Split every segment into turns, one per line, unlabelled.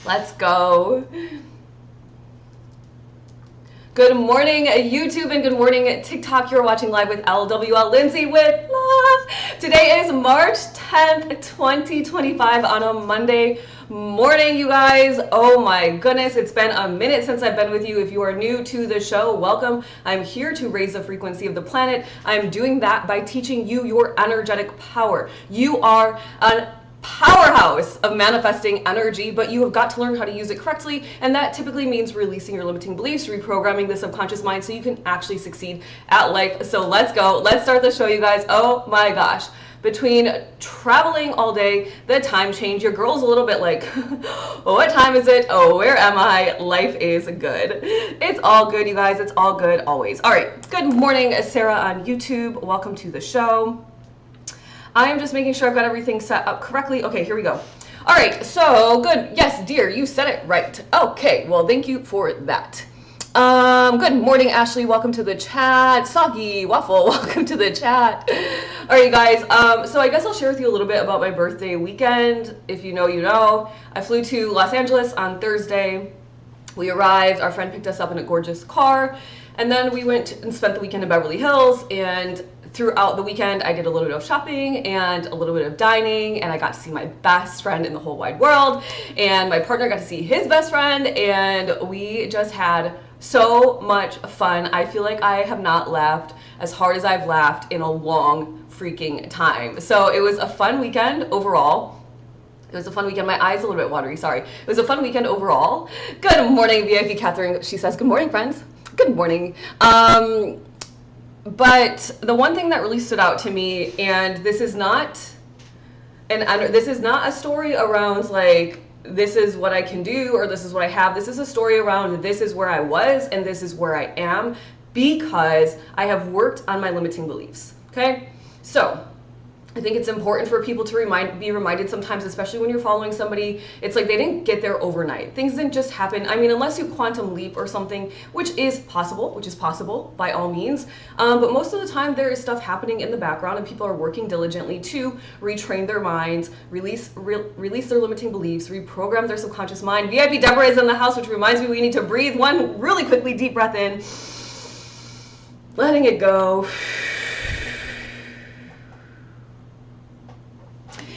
Let's go. Good morning, YouTube, and good morning, TikTok. You're watching live with LWL Lindsay with love. Today is March 10th, 2025 on a Monday morning, you guys. Oh my goodness, it's been a minute since I've been with you. If you are new to the show, welcome. I'm here to raise the frequency of the planet. I'm doing that by teaching you your energetic power. You are an powerhouse of manifesting energy, but you have got to learn how to use it correctly, and that typically means releasing your limiting beliefs, reprogramming the subconscious mind so you can actually succeed at life. So let's go. Let's start the show, you guys. Oh my gosh. Between traveling all day, the time change, your girl's a little bit like, what time is it? Oh, where am I? Life is good. It's all good, you guys. It's all good always. All right. Good morning, Sarah on YouTube. Welcome to the show. I am just making sure I've got everything set up correctly. Okay, here we go. All right, so good. Yes, dear, you said it right. Okay, well, thank you for that. Good morning, Ashley. Welcome to the chat. Soggy Waffle, welcome to the chat. All right, you guys. So I guess I'll share with you a little bit about my birthday weekend. If you know, you know. I flew to Los Angeles on Thursday. We arrived. Our friend picked us up in a gorgeous car. And then we went and spent the weekend in Beverly Hills, and throughout the weekend, I did a little bit of shopping and a little bit of dining, and I got to see my best friend in the whole wide world, and my partner got to see his best friend, and we just had so much fun. I feel like I have not laughed as hard as I've laughed in a long freaking time. So it was a fun weekend overall. It was a fun weekend. My eyes a little bit watery, sorry. It was a fun weekend overall. Good morning, VIP Catherine. She says, good morning, friends. Good morning. But the one thing that really stood out to me, and this is not a story around like, this is what I can do or this is what I have. This is a story around this is where I was and this is where I am because I have worked on my limiting beliefs. Okay, so I think it's important for people to be reminded sometimes, especially when you're following somebody. It's like they didn't get there overnight. Things didn't just happen. I mean, unless you quantum leap or something, which is possible by all means. But most of the time there is stuff happening in the background and people are working diligently to retrain their minds, release their limiting beliefs, reprogram their subconscious mind. VIP Deborah is in the house, which reminds me we need to breathe one really quickly deep breath in, letting it go.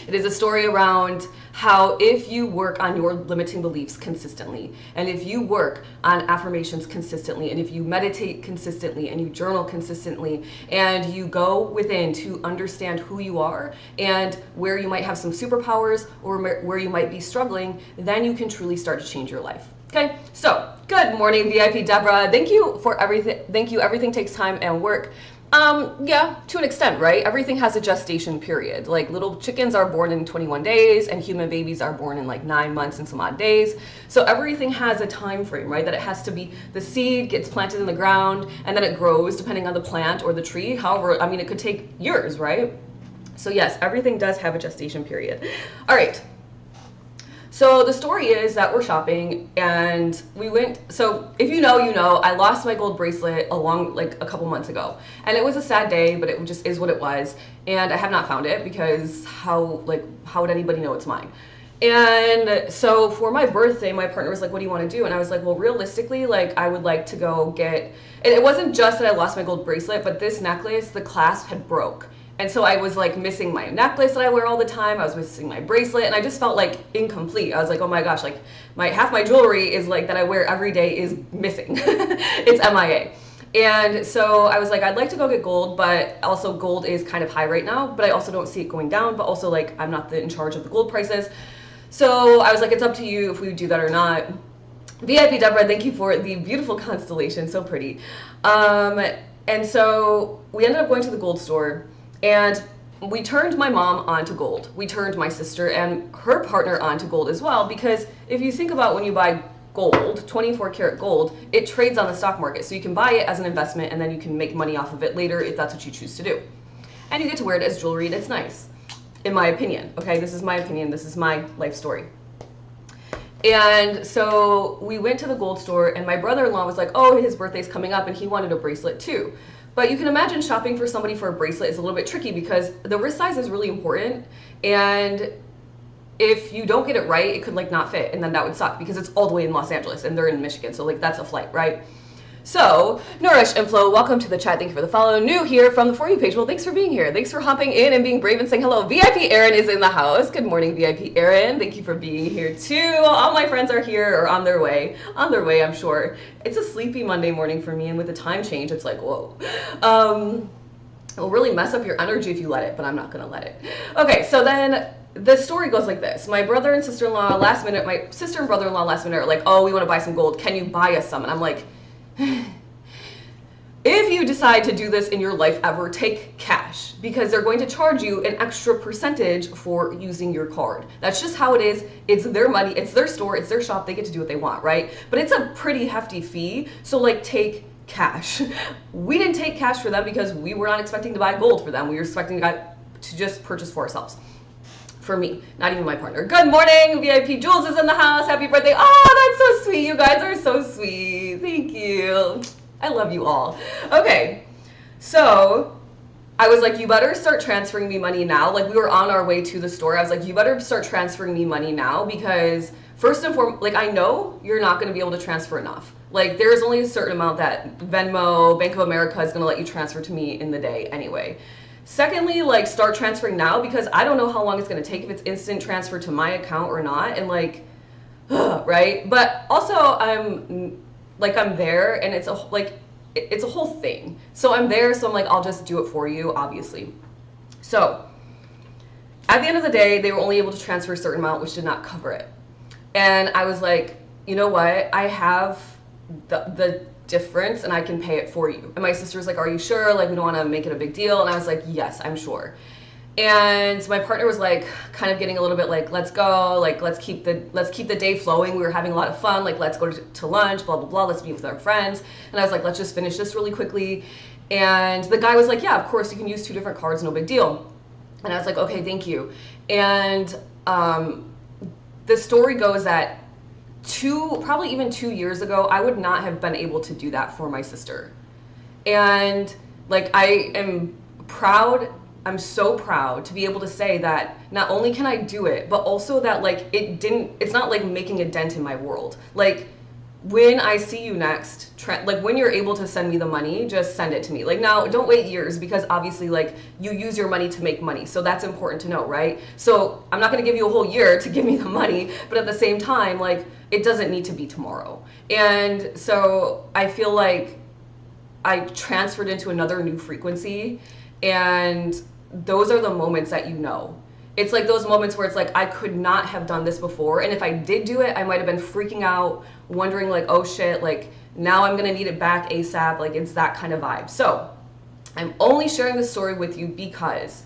It is a story around how if you work on your limiting beliefs consistently, and if you work on affirmations consistently, and if you meditate consistently, and you journal consistently, and you go within to understand who you are and where you might have some superpowers or where you might be struggling, then you can truly start to change your life. Okay, so good morning, VIP Deborah. Thank you for everything. Thank you. Everything takes time and work. Yeah, to an extent, right? Everything has a gestation period. Like little chickens are born in 21 days and human babies are born in like 9 months and some odd days. So everything has a time frame, right? That it has to be, the seed gets planted in the ground and then it grows depending on the plant or the tree. However, I mean, it could take years, right? So yes, everything does have a gestation period. All right. So the story is that we're shopping and we went, so if you know, you know, I lost my gold bracelet like a couple months ago, and it was a sad day, but it just is what it was. And I have not found it because how would anybody know it's mine? And so for my birthday, my partner was like, what do you want to do? And I was like, well, realistically, like I would like to go get, and it wasn't just that I lost my gold bracelet, but this necklace, the clasp had broke. And so I was like missing my necklace that I wear all the time. I was missing my bracelet and I just felt like incomplete. I was like, oh my gosh, like half my jewelry is like that I wear every day is missing. It's MIA. And so I was like, I'd like to go get gold, but also gold is kind of high right now, but I also don't see it going down, but also like I'm not in charge of the gold prices. So I was like, it's up to you if we would do that or not. VIP Deborah, thank you for the beautiful constellation, so pretty. And so we ended up going to the gold store. And we turned my mom onto gold. We turned my sister and her partner onto gold as well, because if you think about when you buy gold, 24 karat gold, it trades on the stock market. So you can buy it as an investment and then you can make money off of it later if that's what you choose to do. And you get to wear it as jewelry and it's nice, in my opinion. Okay, this is my opinion. This is my life story. And so we went to the gold store and my brother-in-law was like, oh, his birthday's coming up and he wanted a bracelet too. But you can imagine shopping for somebody for a bracelet is a little bit tricky because the wrist size is really important. And if you don't get it right, it could like not fit, and then that would suck because it's all the way in Los Angeles and they're in Michigan, so like that's a flight, right? So, Nourish and Flo, welcome to the chat. Thank you for the follow. New here from the For You page. Well, thanks for being here. Thanks for hopping in and being brave and saying hello. VIP Aaron is in the house. Good morning, VIP Aaron. Thank you for being here too. All my friends are here or on their way. On their way, I'm sure. It's a sleepy Monday morning for me, and with the time change, it's like, whoa. It'll really mess up your energy if you let it, but I'm not gonna let it. Okay, so then the story goes like this. My brother and sister-in-law last minute, my sister and brother-in-law last minute are like, oh, we wanna buy some gold. Can you buy us some? And I'm like, if you decide to do this in your life ever, take cash, because they're going to charge you an extra percentage for using your card. That's just how it is. It's their money, it's their store, it's their shop, they get to do what they want, right? But it's a pretty hefty fee, so like take cash. We didn't take cash for them because we were not expecting to buy gold for them. We were expecting to just purchase for ourselves. For me, not even my partner. Good morning, VIP Jules is in the house. Happy birthday. Oh, that's so sweet. You guys are so sweet. Thank you. I love you all. Okay, so I was like, you better start transferring me money now. Like, we were on our way to the store. I was like, you better start transferring me money now, because first and foremost, like, I know you're not going to be able to transfer enough. Like, there's only a certain amount that Venmo, Bank of America is going to let you transfer to me in the day anyway. Secondly, like, start transferring now, because I don't know how long it's going to take, if it's instant transfer to my account or not. And like, right? But also I'm there, and it's a whole thing. So I'm there, so I'm like, I'll just do it for you, obviously. So at the end of the day, they were only able to transfer a certain amount, which did not cover it. And I was like, you know what? I have the difference and I can pay it for you. And my sister was like, are you sure? Like, we don't want to make it a big deal. And I was like, yes, I'm sure. And my partner was like, kind of getting a little bit like, let's go, like, let's keep the day flowing. We were having a lot of fun. Like, let's go to lunch, blah, blah, blah. Let's meet with our friends. And I was like, let's just finish this really quickly. And the guy was like, yeah, of course, you can use 2 different cards, no big deal. And I was like, okay, thank you. And the story goes that probably even 2 years ago, I would not have been able to do that for my sister. And like, I am proud. I'm so proud to be able to say that not only can I do it, but also that like it's not like making a dent in my world. Like, when I see you next, like when you're able to send me the money, just send it to me. Like, now, don't wait years, because obviously like you use your money to make money. So that's important to know, right? So I'm not gonna give you a whole year to give me the money, but at the same time, like, it doesn't need to be tomorrow. And so I feel like I transferred into another new frequency, and those are the moments that you know. It's like those moments where it's like, I could not have done this before, and if I did do it, I might have been freaking out, wondering like, oh shit, like now I'm gonna need it back ASAP. Like, it's that kind of vibe. So I'm only sharing this story with you because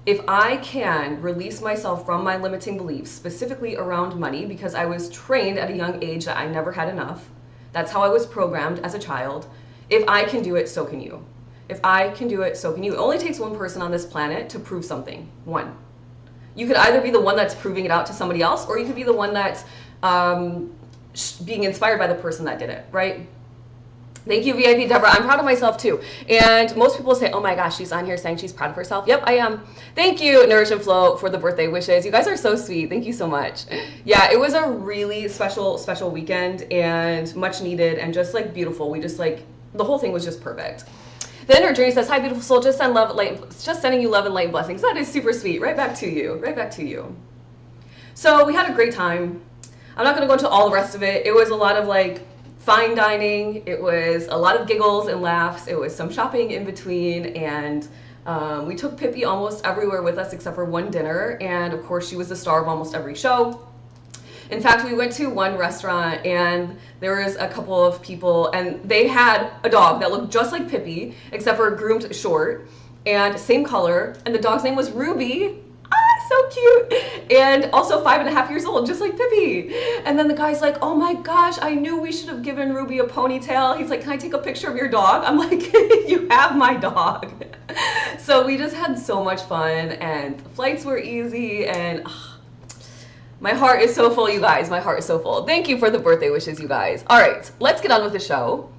if I can release myself from my limiting beliefs, specifically around money, because I was trained at a young age that I never had enough. That's how I was programmed as a child. If I can do it, so can you. If I can do it, so can you. It only takes one person on this planet to prove something. One. You could either be the one that's proving it out to somebody else, or you could be the one that's being inspired by the person that did it, right? Thank you, VIP Deborah. I'm proud of myself too. And most people say, oh my gosh, she's on here saying she's proud of herself. Yep, I am. Thank you, Nourish and Flo, for the birthday wishes. You guys are so sweet. Thank you so much. Yeah, it was a really special weekend, and much needed, and just like beautiful. We just like, the whole thing was just perfect. The Inner Journey says, hi, beautiful soul, just sending you love and light and blessings. That is super sweet. Right back to you. Right back to you. So we had a great time. I'm not going to go into all the rest of it. It was a lot of like fine dining. It was a lot of giggles and laughs. It was some shopping in between. And we took Pippi almost everywhere with us except for one dinner. And of course, she was the star of almost every show. In fact, we went to one restaurant and there was a couple of people and they had a dog that looked just like Pippi, except for groomed short and same color. And the dog's name was Ruby. Ah, so cute. And also 5.5 years old, just like Pippi. And then the guy's like, oh my gosh, I knew we should have given Ruby a ponytail. He's like, can I take a picture of your dog? I'm like, you have my dog. So we just had so much fun, and the flights were easy, and my heart is so full, you guys. My heart is so full. Thank you for the birthday wishes, you guys. All right, let's get on with the show.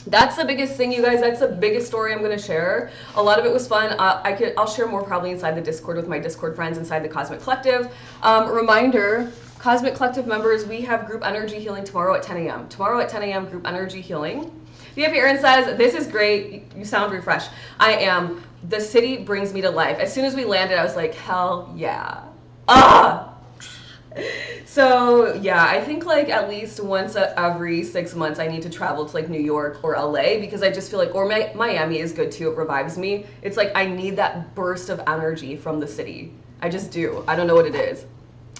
That's the biggest thing, you guys. That's the biggest story I'm going to share. A lot of it was fun. I'll share more probably inside the Discord with my Discord friends inside the Cosmic Collective. Reminder, Cosmic Collective members, we have group energy healing tomorrow at 10 a.m. Tomorrow at 10 a.m. group energy healing. VIP Erin says, this is great. You sound refreshed. I am. The city brings me to life. As soon as we landed, I was like, hell yeah. Ah! So yeah, I think like at least once every 6 months I need to travel to like New York or LA, because I just feel like, or Miami is good too, it revives me. It's like I need that burst of energy from the city. I just do. I don't know what it is.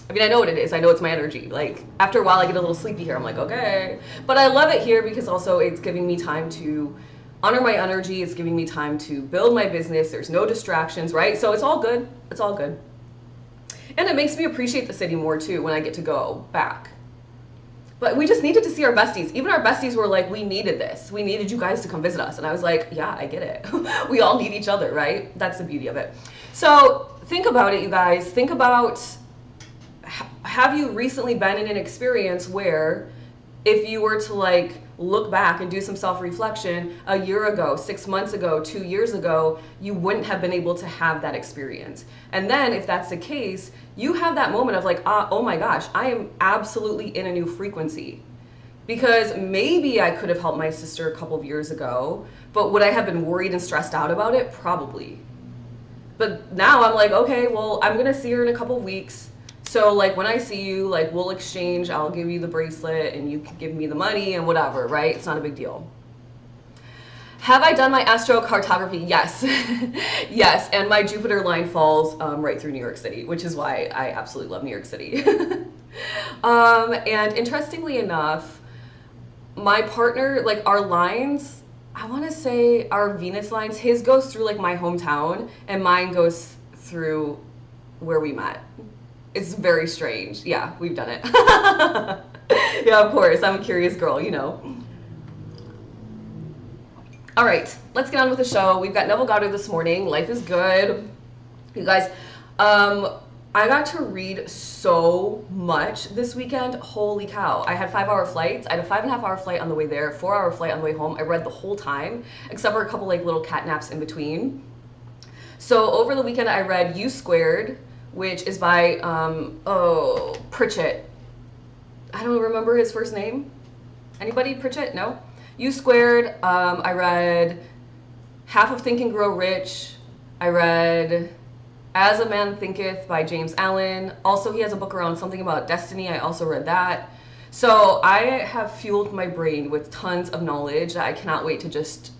I mean, I know what it is. I know it's my energy. Like after a while I get a little sleepy here. I'm like, okay. But I love it here because also it's giving me time to honor my energy. It's giving me time to build my business. There's no distractions, right? So it's all good. It's all good. And it makes me appreciate the city more too when I get to go back. But we just needed to see our besties. Even our besties were like, we needed this. We needed you guys to come visit us. And I was like, yeah, I get it. We all need each other, right? That's the beauty of it. So think about it, you guys. Think about, have you recently been in an experience where if you were to like look back and do some self-reflection a year ago, 6 months ago, 2 years ago, you wouldn't have been able to have that experience. And then if that's the case, you have that moment of like, oh my gosh, I am absolutely in a new frequency. Because maybe I could have helped my sister a couple of years ago, but would I have been worried and stressed out about it? Probably. But now I'm like, okay, well, I'm gonna see her in a couple of weeks. So like when I see you, like we'll exchange, I'll give you the bracelet and you can give me the money and whatever, right? It's not a big deal. Have I done my astrocartography? Yes. Yes, and my Jupiter line falls right through New York City, which is why I absolutely love New York City. And interestingly enough, my partner, like our lines, I want to say our Venus lines, his goes through like my hometown and mine goes through where we met. It's very strange. Yeah, we've done it. Yeah, of course. I'm a curious girl, you know. All right, let's get on with the show. We've got Neville Goddard this morning. Life is good. You guys, I got to read so much this weekend. Holy cow. I had 5-hour flights. I had a 5.5-hour flight on the way there, 4-hour flight on the way home. I read the whole time, except for a couple like little cat naps in between. So over the weekend, I read U Squared, which is by, Pritchett. I don't remember his first name. Anybody? Pritchett? No? U Squared. I read Half of Think and Grow Rich. I read As a Man Thinketh by James Allen. Also, he has a book around something about destiny. I also read that. So I have fueled my brain with tons of knowledge that I cannot wait to just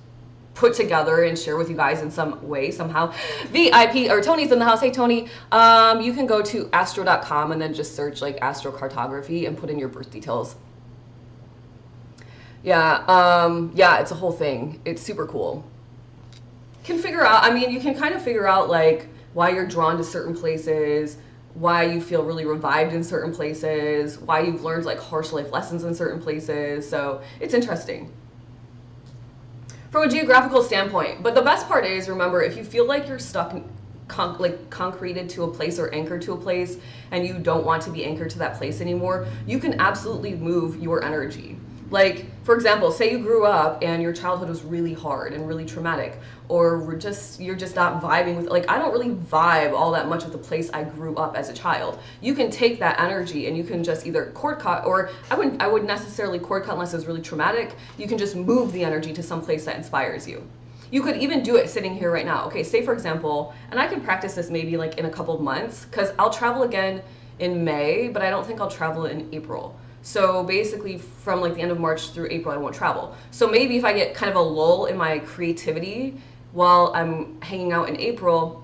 put together and share with you guys in some way, somehow. VIP, or Tony's in the house. Hey, Tony. You can go to astro.com and then just search like astrocartography and put in your birth details. Yeah, yeah, it's a whole thing. It's super cool. Can figure out, I mean, you can kind of figure out like why you're drawn to certain places, why you feel really revived in certain places, why you've learned like harsh life lessons in certain places. So it's interesting from a geographical standpoint. But the best part is, remember, if you feel like you're stuck concreted to a place or anchored to a place and you don't want to be anchored to that place anymore, you can absolutely move your energy. Like, for example, say you grew up and your childhood was really hard and really traumatic, or you're just not vibing with, like, I don't really vibe all that much with the place I grew up as a child. You can take that energy and you can just either cord cut, or I wouldn't necessarily cord cut unless it was really traumatic. You can just move the energy to some place that inspires you. You could even do it sitting here right now. Okay, say for example, and I can practice this maybe like in a couple of months, because I'll travel again in May, but I don't think I'll travel in April. So basically from like the end of March through April, I won't travel. So maybe if I get kind of a lull in my creativity while I'm hanging out in April,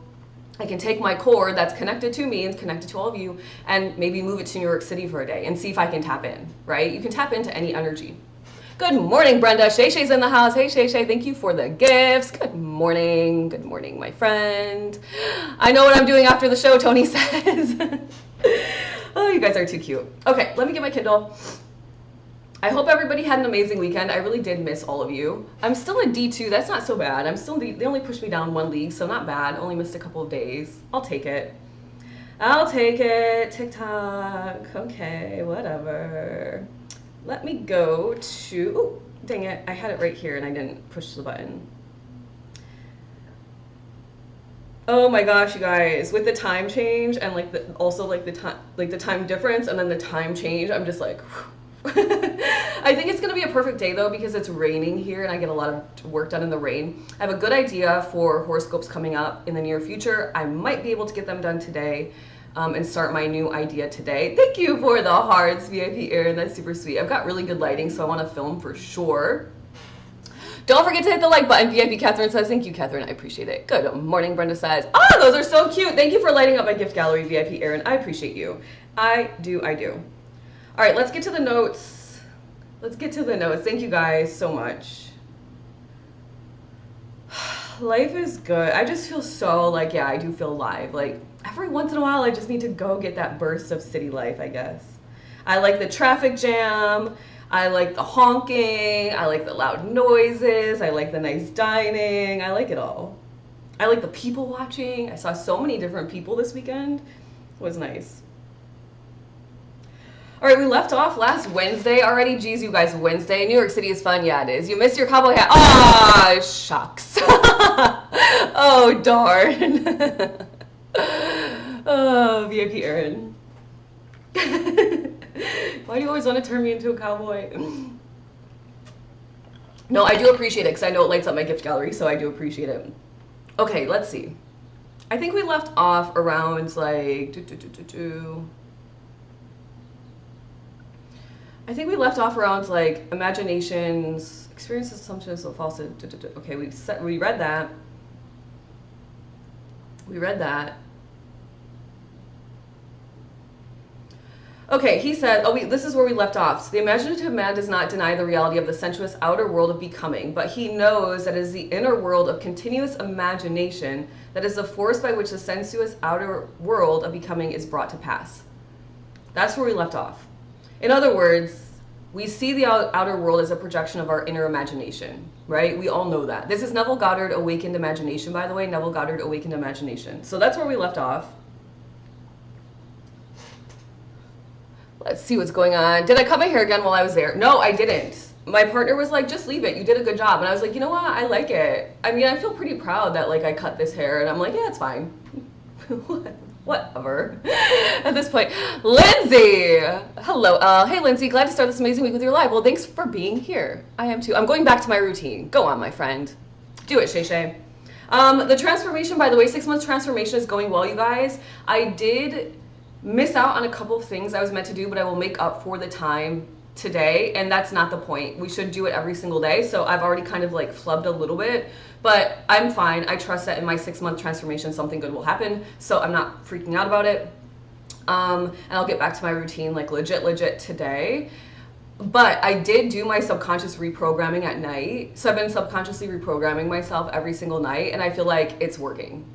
I can take my cord that's connected to me and connected to all of you and maybe move it to New York City for a day and see if I can tap in, right? You can tap into any energy. Good morning, Brenda. Shay Shay's in the house. Hey, Shay Shay, thank you for the gifts. Good morning, my friend. I know what I'm doing after the show, Tony says. Oh, you guys are too cute. Okay, let me get my Kindle. I hope everybody had an amazing weekend. I really did miss all of you. I'm still in D2. That's not so bad. I'm still they only pushed me down 1 league, so not bad. Only missed a couple of days. I'll take it. I'll take it. TikTok. Okay, whatever. let me go to, oh, dang it, I had it right here and I didn't push the button. Oh my gosh, you guys, with the time change and like also like the time difference and then the time change, I'm just like, I think it's gonna be a perfect day though because it's raining here and I get a lot of work done in the rain. I have a good idea for horoscopes coming up in the near future. I might be able to get them done today and start my new idea today. Thank you for the hearts, VIP Aaron, that's super sweet. I've got really good lighting, so I wanna film for sure. Don't forget to hit the like button. VIP Catherine says, thank you, Catherine. I appreciate it. Good morning, Brenda says. Ah, those are so cute. Thank you for lighting up my gift gallery, VIP Aaron. I appreciate you. I do. All right, let's get to the notes. Thank you guys so much. Life is good. I just feel so like, yeah, I do feel alive. Like every once in a while, I just need to go get that burst of city life, I guess. I like the traffic jam. I like the honking, I like the loud noises, I like the nice dining, I like it all. I like the people watching. I saw so many different people this weekend. It was nice. All right, we left off last Wednesday already. Geez, you guys, Wednesday. New York City is fun. Yeah, it is. You missed your cowboy hat. Ah, shucks. Oh, darn. Oh, VIP Aaron. Why do you always want to turn me into a cowboy? No, I do appreciate it because I know it lights up my gift gallery, so I do appreciate it. Okay, let's see. I think we left off around like I think we left off around like imaginations, experiences, assumptions, so false. Okay, we read that. Okay, he said, this is where we left off. So the imaginative man does not deny the reality of the sensuous outer world of becoming, but he knows that it is the inner world of continuous imagination that is the force by which the sensuous outer world of becoming is brought to pass. That's where we left off. In other words, we see the outer world as a projection of our inner imagination, right? We all know that. This is Neville Goddard, Awakened Imagination, by the way. Neville Goddard, Awakened Imagination. So that's where we left off. Let's see what's going on. Did I cut my hair again while I was there? No, I didn't. My partner was like, just leave it. You did a good job. And I was like, you know what? I like it. I mean, I feel pretty proud that like I cut this hair. And I'm like, yeah, it's fine. Whatever. At this point, Lindsay. Hello. Hey, Lindsay. Glad to start this amazing week with your live. Well, thanks for being here. I am too. I'm going back to my routine. Go on, my friend. Do it, Shay Shay. The transformation, by the way, 6 months transformation is going well, you guys. I did miss out on a couple of things I was meant to do, but I will make up for the time today, and that's not the point. We should do it every single day, so I've already kind of like flubbed a little bit, but I'm fine. I trust that in my 6 month transformation something good will happen, so I'm not freaking out about it. And I'll get back to my routine like legit today. But I did do my subconscious reprogramming at night, so I've been subconsciously reprogramming myself every single night, and I feel like it's working.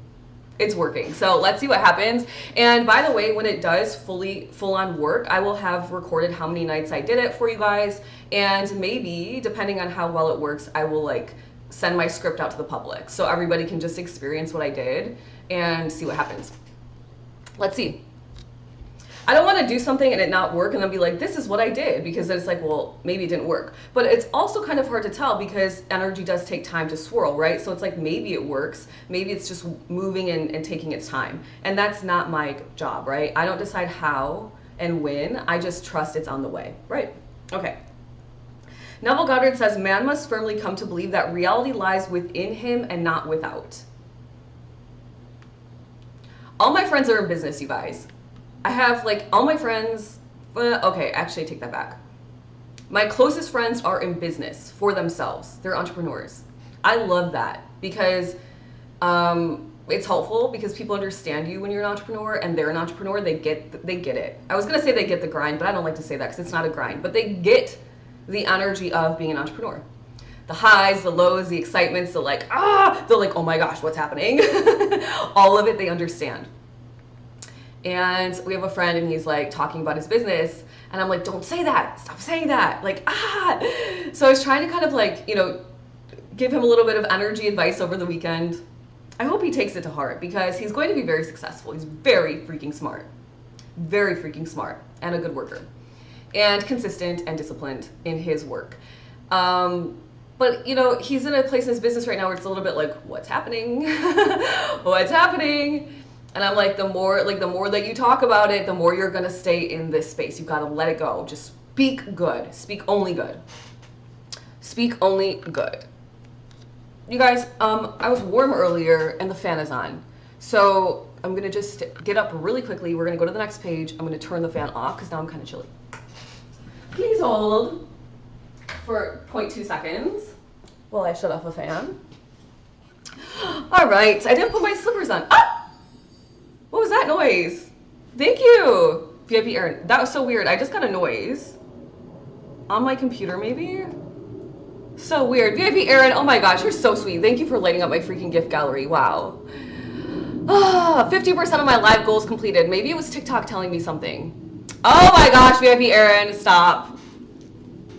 It's working. So let's see what happens. And by the way, when it does full on work, I will have recorded how many nights I did it for you guys. And maybe depending on how well it works, I will like send my script out to the public so everybody can just experience what I did and see what happens. Let's see. I don't want to do something and it not work and then be like, this is what I did, because then it's like, well, maybe it didn't work. But it's also kind of hard to tell because energy does take time to swirl, right? So it's like, maybe it works. Maybe it's just moving and taking its time. And that's not my job, right? I don't decide how and when. I just trust it's on the way, right? Okay. Neville Goddard says, man must firmly come to believe that reality lies within him and not without. All my friends are in business, you guys. I have like all my friends, okay, actually I take that back. My closest friends are in business for themselves. They're entrepreneurs. I love that because it's helpful because people understand you when you're an entrepreneur and they're an entrepreneur. They get it. I was gonna say they get the grind, but I don't like to say that because it's not a grind, but they get the energy of being an entrepreneur. The highs, the lows, the excitements, the like, they're like, oh my gosh, what's happening? All of it, they understand. And we have a friend and he's like talking about his business and I'm like, don't say that, stop saying that, like, So I was trying to kind of like, you know, give him a little bit of energy advice over the weekend. I hope he takes it to heart because he's going to be very successful. He's very freaking smart and a good worker. and consistent and disciplined in his work. But, you know, he's in a place in his business right now where it's a little bit like, what's happening? What's happening? And I'm like, the more that you talk about it, the more you're going to stay in this space. You've got to let it go. Just speak good. Speak only good. Speak only good. You guys, I was warm earlier and the fan is on. So I'm going to just get up really quickly. We're going to go to the next page. I'm going to turn the fan off because now I'm kind of chilly. Please hold for 0.2 seconds while I shut off a fan. All right, I didn't put my slippers on. Ah! What was that noise? Thank you, VIP Aaron. That was so weird. I just got a noise on my computer, maybe? So weird. VIP Aaron, oh my gosh, you're so sweet. Thank you for lighting up my freaking gift gallery. Wow. 50% of my live goals completed. Maybe it was TikTok telling me something. Oh my gosh, VIP Aaron, stop.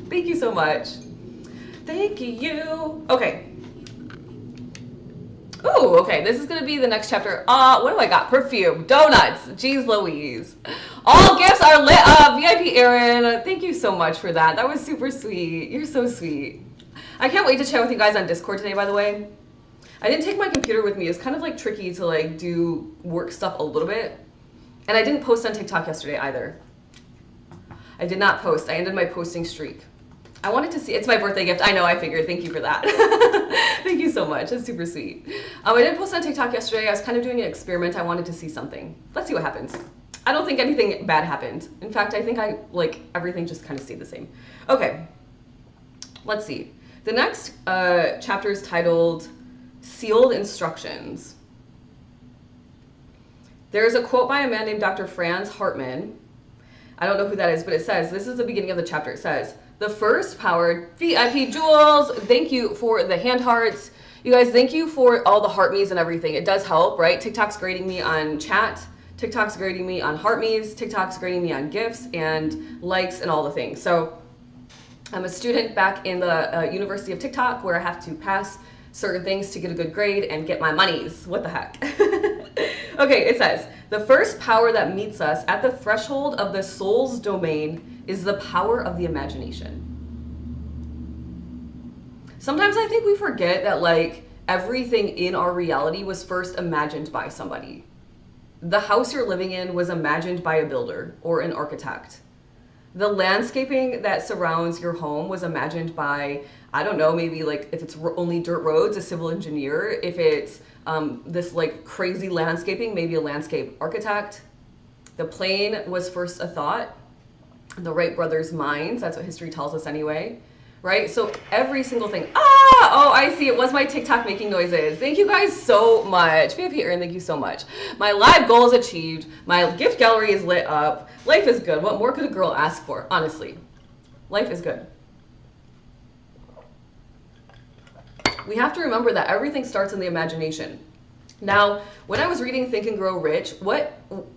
Thank you so much. Thank you. Okay. Ooh, okay. This is going to be the next chapter. What do I got? Perfume. Donuts. Jeez Louise. All gifts are lit up. VIP Aaron, thank you so much for that. That was super sweet. You're so sweet. I can't wait to chat with you guys on Discord today, by the way. I didn't take my computer with me. It's kind of like tricky to like do work stuff a little bit. And I didn't post on TikTok yesterday either. I did not post. I ended my posting streak. I wanted to see, it's my birthday gift. I know, I figured. Thank you for that. Thank you so much. That's super sweet. I didn't post on TikTok yesterday. I was kind of doing an experiment. I wanted to see something. Let's see what happens. I don't think anything bad happened. In fact, I think everything just kind of stayed the same. Okay. Let's see. The next chapter is titled Sealed Instructions. There's a quote by a man named Dr. Franz Hartmann. I don't know who that is, but it says, this is the beginning of the chapter. It says, the first powered VIP Jules. Thank you for the hand hearts. You guys, thank you for all the heart me's and everything. It does help, right? TikTok's grading me on chat. TikTok's grading me on heart me's. TikTok's grading me on gifts and likes and all the things. So I'm a student back in the University of TikTok where I have to pass certain things to get a good grade and get my monies. What the heck? Okay, it says, the first power that meets us at the threshold of the soul's domain is the power of the imagination. Sometimes I think we forget that like everything in our reality was first imagined by somebody. The house you're living in was imagined by a builder or an architect. The landscaping that surrounds your home was imagined by, I don't know, maybe like if it's only dirt roads, a civil engineer. If it's this like crazy landscaping, maybe a landscape architect. The plane was first a thought. The Wright brothers' minds, that's what history tells us anyway, right? So every single thing. Oh, I see. It was my TikTok making noises. Thank you guys so much. VIP Aaron, thank you so much. My live goal is achieved. My gift gallery is lit up. Life is good. What more could a girl ask for? Honestly, life is good. We have to remember that everything starts in the imagination. Now, when I was reading Think and Grow Rich,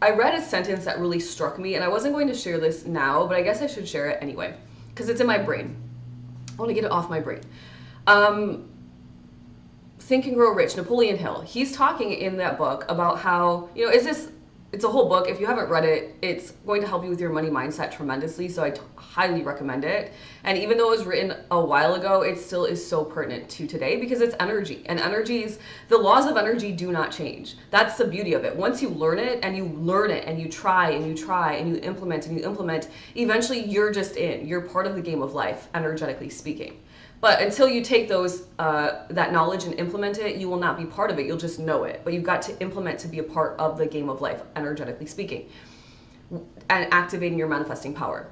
I read a sentence that really struck me, and I wasn't going to share this now, but I guess I should share it anyway, because it's in my brain. I want to get it off my brain. Think and Grow Rich, Napoleon Hill. He's talking in that book about how, you know, it's a whole book. If you haven't read it, it's going to help you with your money mindset tremendously, so I highly recommend it. And even though it was written a while ago, it still is so pertinent to today because it's energy. And the laws of energy do not change. That's the beauty of it. Once you learn it and you try and you try and you implement, eventually you're just in. You're part of the game of life, energetically speaking. But until you take that knowledge and implement it, you will not be part of it. You'll just know it. But you've got to implement to be a part of the game of life, energetically speaking, and activating your manifesting power.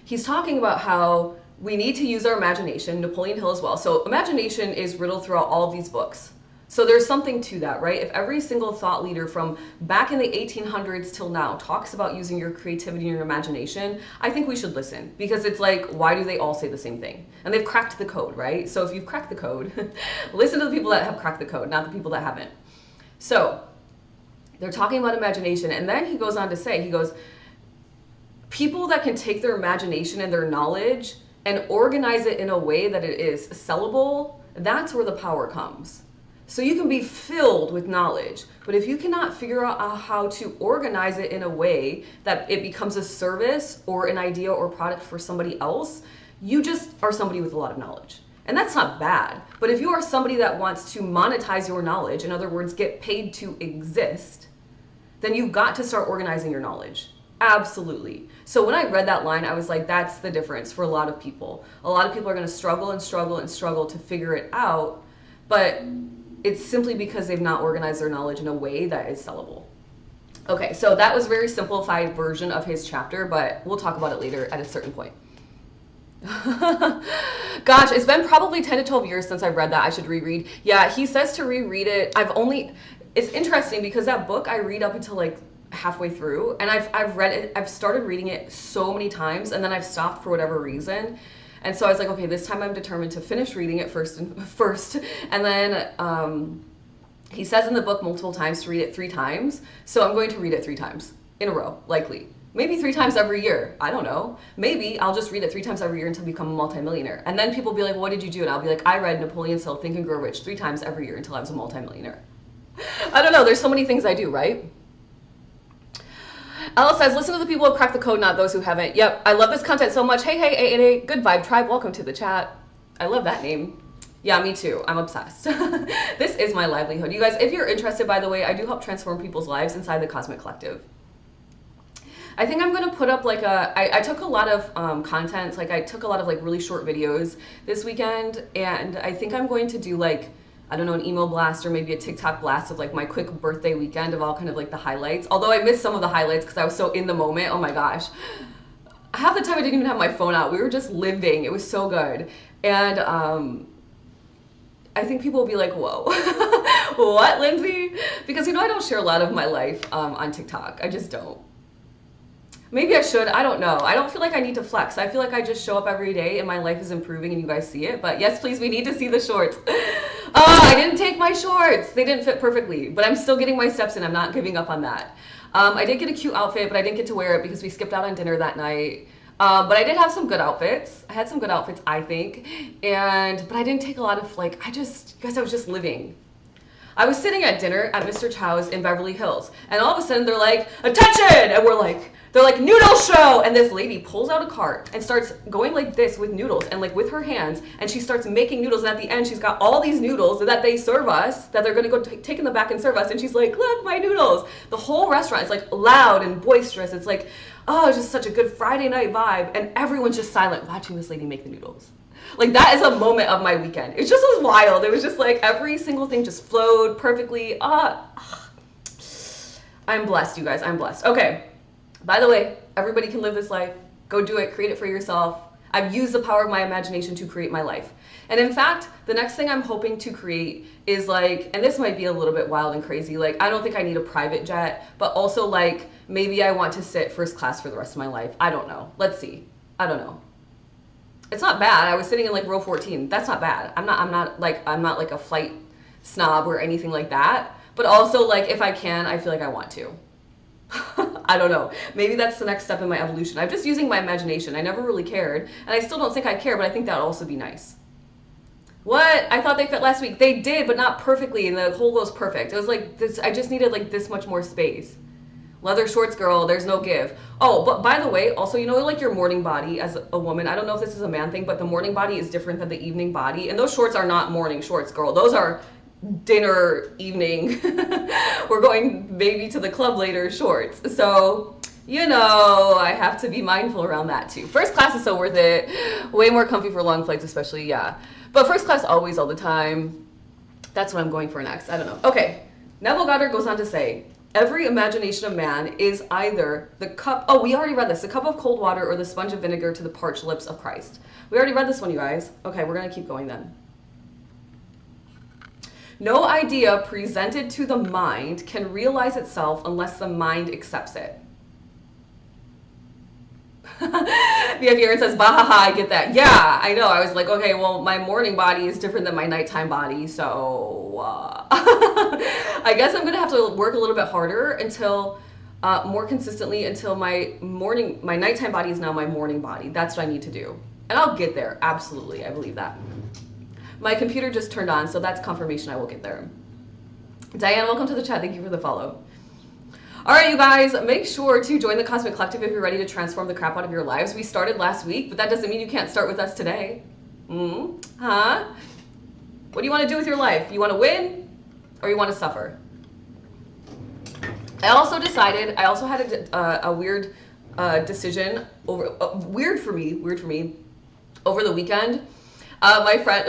He's talking about how we need to use our imagination, Napoleon Hill as well. So imagination is riddled throughout all of these books. So there's something to that, right? If every single thought leader from back in the 1800s till now talks about using your creativity and your imagination, I think we should listen, because it's like, why do they all say the same thing? And they've cracked the code, right? So if you've cracked the code, listen to the people that have cracked the code, not the people that haven't. So they're talking about imagination. And then he goes on to say, people that can take their imagination and their knowledge and organize it in a way that it is sellable, that's where the power comes. So you can be filled with knowledge, but if you cannot figure out how to organize it in a way that it becomes a service or an idea or product for somebody else, you just are somebody with a lot of knowledge. And that's not bad. But if you are somebody that wants to monetize your knowledge, in other words, get paid to exist, then you've got to start organizing your knowledge. Absolutely. So when I read that line, I was like, that's the difference for a lot of people. A lot of people are going to struggle and struggle and struggle to figure it out, but it's simply because they've not organized their knowledge in a way that is sellable. Okay, so that was a very simplified version of his chapter, but we'll talk about it later at a certain point. Gosh, it's been probably 10 to 12 years since I've read that. I should reread. Yeah, he says to reread it. It's interesting because that book I read up until like halfway through, and I've read it, I've started reading it so many times, and then I've stopped for whatever reason. And so I was like, okay, this time I'm determined to finish reading it first. And then he says in the book multiple times to read it 3 times. So I'm going to read it 3 times in a row, likely. Maybe 3 times every year. I don't know. Maybe I'll just read it 3 times every year until I become a multimillionaire. And then people will be like, well, what did you do? And I'll be like, I read Napoleon's Hill, Think and Grow Rich 3 times every year until I was a multimillionaire. I don't know. There's so many things I do, right? Alice says, listen to the people who crack the code, not those who haven't. Yep, I love this content so much. Hey, A88, Good Vibe Tribe, welcome to the chat. I love that name. Yeah, me too. I'm obsessed. This is my livelihood. You guys, if you're interested, by the way, I do help transform people's lives inside the Cosmic Collective. I think I'm going to put up like I took a lot of content, like I took a lot of like really short videos this weekend, and I think I'm going to do like, I don't know, an email blast or maybe a TikTok blast of like my quick birthday weekend of all kind of like the highlights. Although I missed some of the highlights because I was so in the moment. Oh my gosh. Half the time I didn't even have my phone out. We were just living. It was so good. And I think people will be like, whoa, what, Lindsay? Because, you know, I don't share a lot of my life on TikTok. I just don't. Maybe I should. I don't know. I don't feel like I need to flex. I feel like I just show up every day and my life is improving and you guys see it. But yes, please, we need to see the shorts. Oh, I didn't take my shorts. They didn't fit perfectly, but I'm still getting my steps in. I'm not giving up on that. I did get a cute outfit, but I didn't get to wear it because we skipped out on dinner that night. But I did have some good outfits. I had some good outfits, I think. But I didn't take a lot of like, I was just living. I was sitting at dinner at Mr. Chow's in Beverly Hills, and all of a sudden they're like, attention! And they're like, noodle show! And this lady pulls out a cart and starts going like this with noodles and like with her hands, and she starts making noodles, and at the end she's got all these noodles that they serve us, that they're gonna go take in the back and serve us, and she's like, look, my noodles! The whole restaurant is like loud and boisterous. It's like, oh, it's just such a good Friday night vibe, and everyone's just silent watching this lady make the noodles. Like, that is a moment of my weekend. It just was wild. It was just like every single thing just flowed perfectly. I'm blessed, you guys. I'm blessed. Okay. By the way, everybody can live this life. Go do it. Create it for yourself. I've used the power of my imagination to create my life. And in fact, the next thing I'm hoping to create is like, and this might be a little bit wild and crazy, like, I don't think I need a private jet, but also like, maybe I want to sit first class for the rest of my life. I don't know. Let's see. I don't know. It's not bad. I was sitting in like row 14. That's not bad. I'm not like a flight snob or anything like that. But also, like, if I can, I feel like I want to. I don't know. Maybe that's the next step in my evolution. I'm just using my imagination. I never really cared, and I still don't think I care, but I think that would also be nice. What? I thought they fit last week. They did, but not perfectly, and the hole goes perfect. It was like this. I just needed like this much more space. Leather shorts, girl, there's no give. Oh, but by the way, also, you know, like your morning body as a woman, I don't know if this is a man thing, but the morning body is different than the evening body. And those shorts are not morning shorts, girl. Those are dinner, evening. We're going maybe to the club later shorts. So, you know, I have to be mindful around that too. First class is so worth it. Way more comfy for long flights, especially, yeah. But first class always, all the time. That's what I'm going for next. I don't know. Okay, Neville Goddard goes on to say, every imagination of man is either the cup, oh, we already read this, the cup of cold water or the sponge of vinegar to the parched lips of Christ. We already read this one, you guys. Okay, we're going to keep going then. No idea presented to the mind can realize itself unless the mind accepts it. VIP Aaron says, bahaha, I get that. Yeah, I know. I was like, okay, well, my morning body is different than my nighttime body, so I guess I'm going to have to work a little bit harder until, more consistently, until my nighttime body is now my morning body. That's what I need to do. And I'll get there. Absolutely. I believe that. My computer just turned on, so that's confirmation I will get there. Diane, welcome to the chat. Thank you for the follow. All right, you guys, make sure to join the Cosmic Collective if you're ready to transform the crap out of your lives. We started last week, but that doesn't mean you can't start with us today. Huh? What do you want to do with your life? You want to win or you want to suffer? I also had a weird decision over, weird for me, over the weekend. My friend,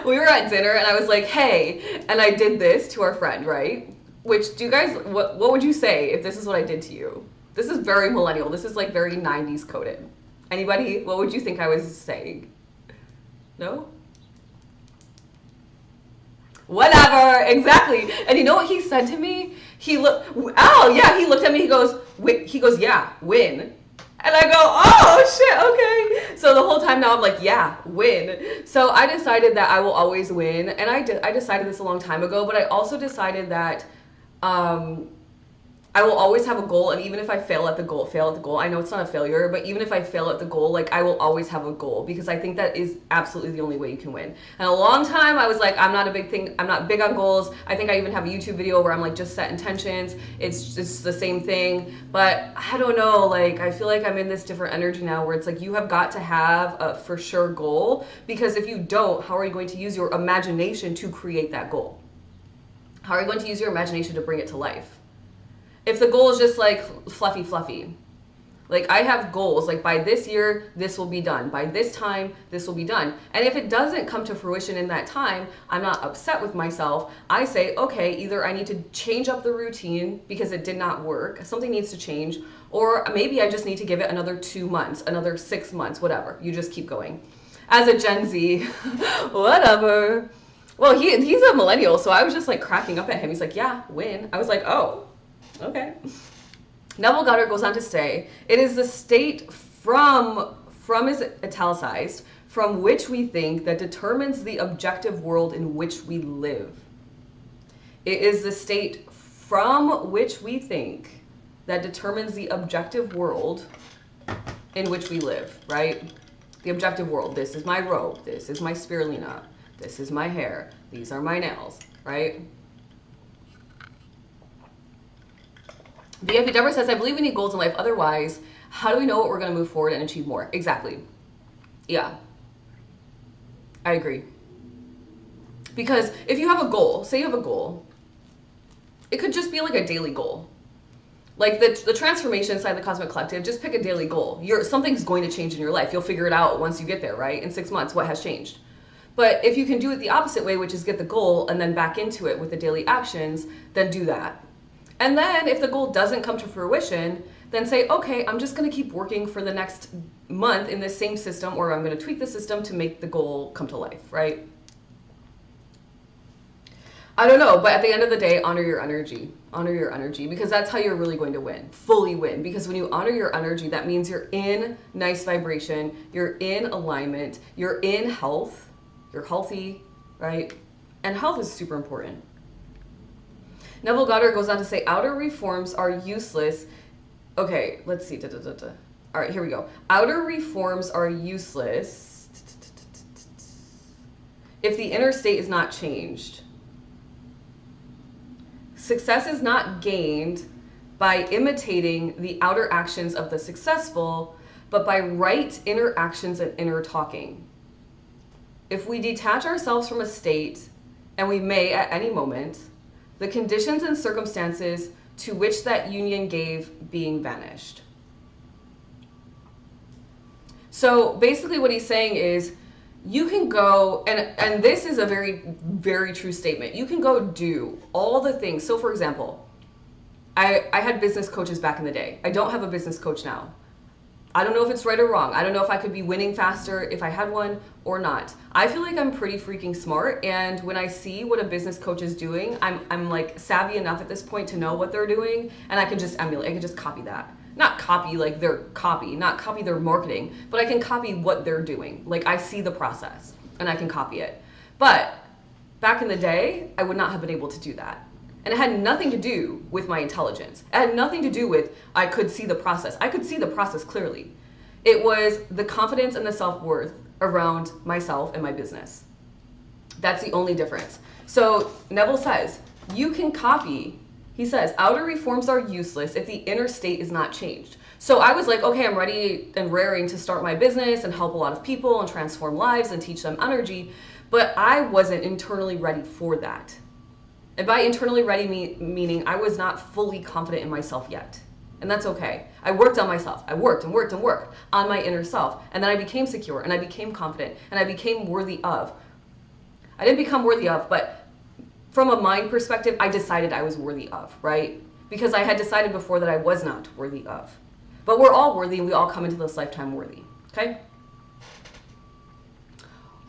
we were at dinner and I was like, hey, and I did this to our friend, right? Which, do you guys, what would you say if this is what I did to you? This is very millennial. This is like very 90s coded. Anybody? What would you think I was saying? No? Whatever, exactly. And you know what he said to me? He looked at me, he goes, yeah, win. And I go, oh shit, okay. So the whole time now I'm like, yeah, win. So I decided that I will always win. And I decided this a long time ago, but I also decided that I will always have a goal, and even if I fail at the goal, I know it's not a failure, but even if I fail at the goal, like, I will always have a goal, because I think that is absolutely the only way you can win. And a long time I was like, I'm not big on goals. I think I even have a YouTube video where I'm like, just set intentions. It's just the same thing. But I don't know, like, I feel like I'm in this different energy now where it's like, you have got to have a for sure goal, because if you don't, how are you going to use your imagination to create that goal? How are you going to use your imagination to bring it to life? If the goal is just like fluffy, like, I have goals, like, by this year, this will be done. By this time, this will be done. And if it doesn't come to fruition in that time, I'm not upset with myself. I say, okay, either I need to change up the routine because it did not work, something needs to change, or maybe I just need to give it another 2 months, another 6 months, whatever. You just keep going. As a Gen Z, whatever. Well, he's a millennial, so I was just like cracking up at him. He's like, yeah, win. I was like, oh, okay. Neville Goddard goes on to say, it is the state from is italicized, from which we think that determines the objective world in which we live. It is the state from which we think that determines the objective world in which we live, right? The objective world. This is my robe. This is my spirulina. This is my hair. These are my nails, right? VIP Deborah says, I believe we need goals in life. Otherwise, how do we know what we're going to move forward and achieve more? Exactly. Yeah. I agree. Because if you have a goal, say you have a goal, it could just be like a daily goal. Like the transformation side of the Cosmic Collective, just pick a daily goal. Something's going to change in your life. You'll figure it out once you get there, right? In 6 months, what has changed? But if you can do it the opposite way, which is get the goal and then back into it with the daily actions, then do that. And then if the goal doesn't come to fruition, then say, okay, I'm just going to keep working for the next month in this same system, or I'm going to tweak the system to make the goal come to life, right? I don't know, but at the end of the day, honor your energy. Honor your energy, because that's how you're really going to win, fully win. Because when you honor your energy, that means you're in nice vibration, you're in alignment, you're in health. You're healthy, right? And health is super important. Neville Goddard goes on to say, outer reforms are useless. Okay, let's see. All right, here we go. Outer reforms are useless if the inner state is not changed. Success is not gained by imitating the outer actions of the successful, but by right inner actions and inner talking. If we detach ourselves from a state, and we may at any moment, the conditions and circumstances to which that union gave being vanished. So basically what he's saying is, you can go, and this is a very, very true statement. You can go do all the things. So for example, I had business coaches back in the day. I don't have a business coach now. I don't know if it's right or wrong. I don't know if I could be winning faster if I had one or not. I feel like I'm pretty freaking smart, and when I see what a business coach is doing, I'm like savvy enough at this point to know what they're doing, and I can just emulate. I can just copy that. Not copy like their copy, not copy their marketing, but I can copy what they're doing. Like, I see the process and I can copy it. But back in the day, I would not have been able to do that. And it had nothing to do with my intelligence. It had nothing to do with I could see the process. I could see the process clearly. It was the confidence and the self-worth around myself and my business. That's the only difference. So Neville says, you can copy. He says, outer reforms are useless if the inner state is not changed. So I was like, okay, I'm ready and raring to start my business and help a lot of people and transform lives and teach them energy. But I wasn't internally ready for that. And by internally ready, meaning I was not fully confident in myself yet. And that's okay. I worked on myself. I worked and worked and worked on my inner self. And then I became secure and I became confident and I became worthy of. I didn't become worthy of, but from a mind perspective, I decided I was worthy of, right? Because I had decided before that I was not worthy of. But we're all worthy and we all come into this lifetime worthy, okay?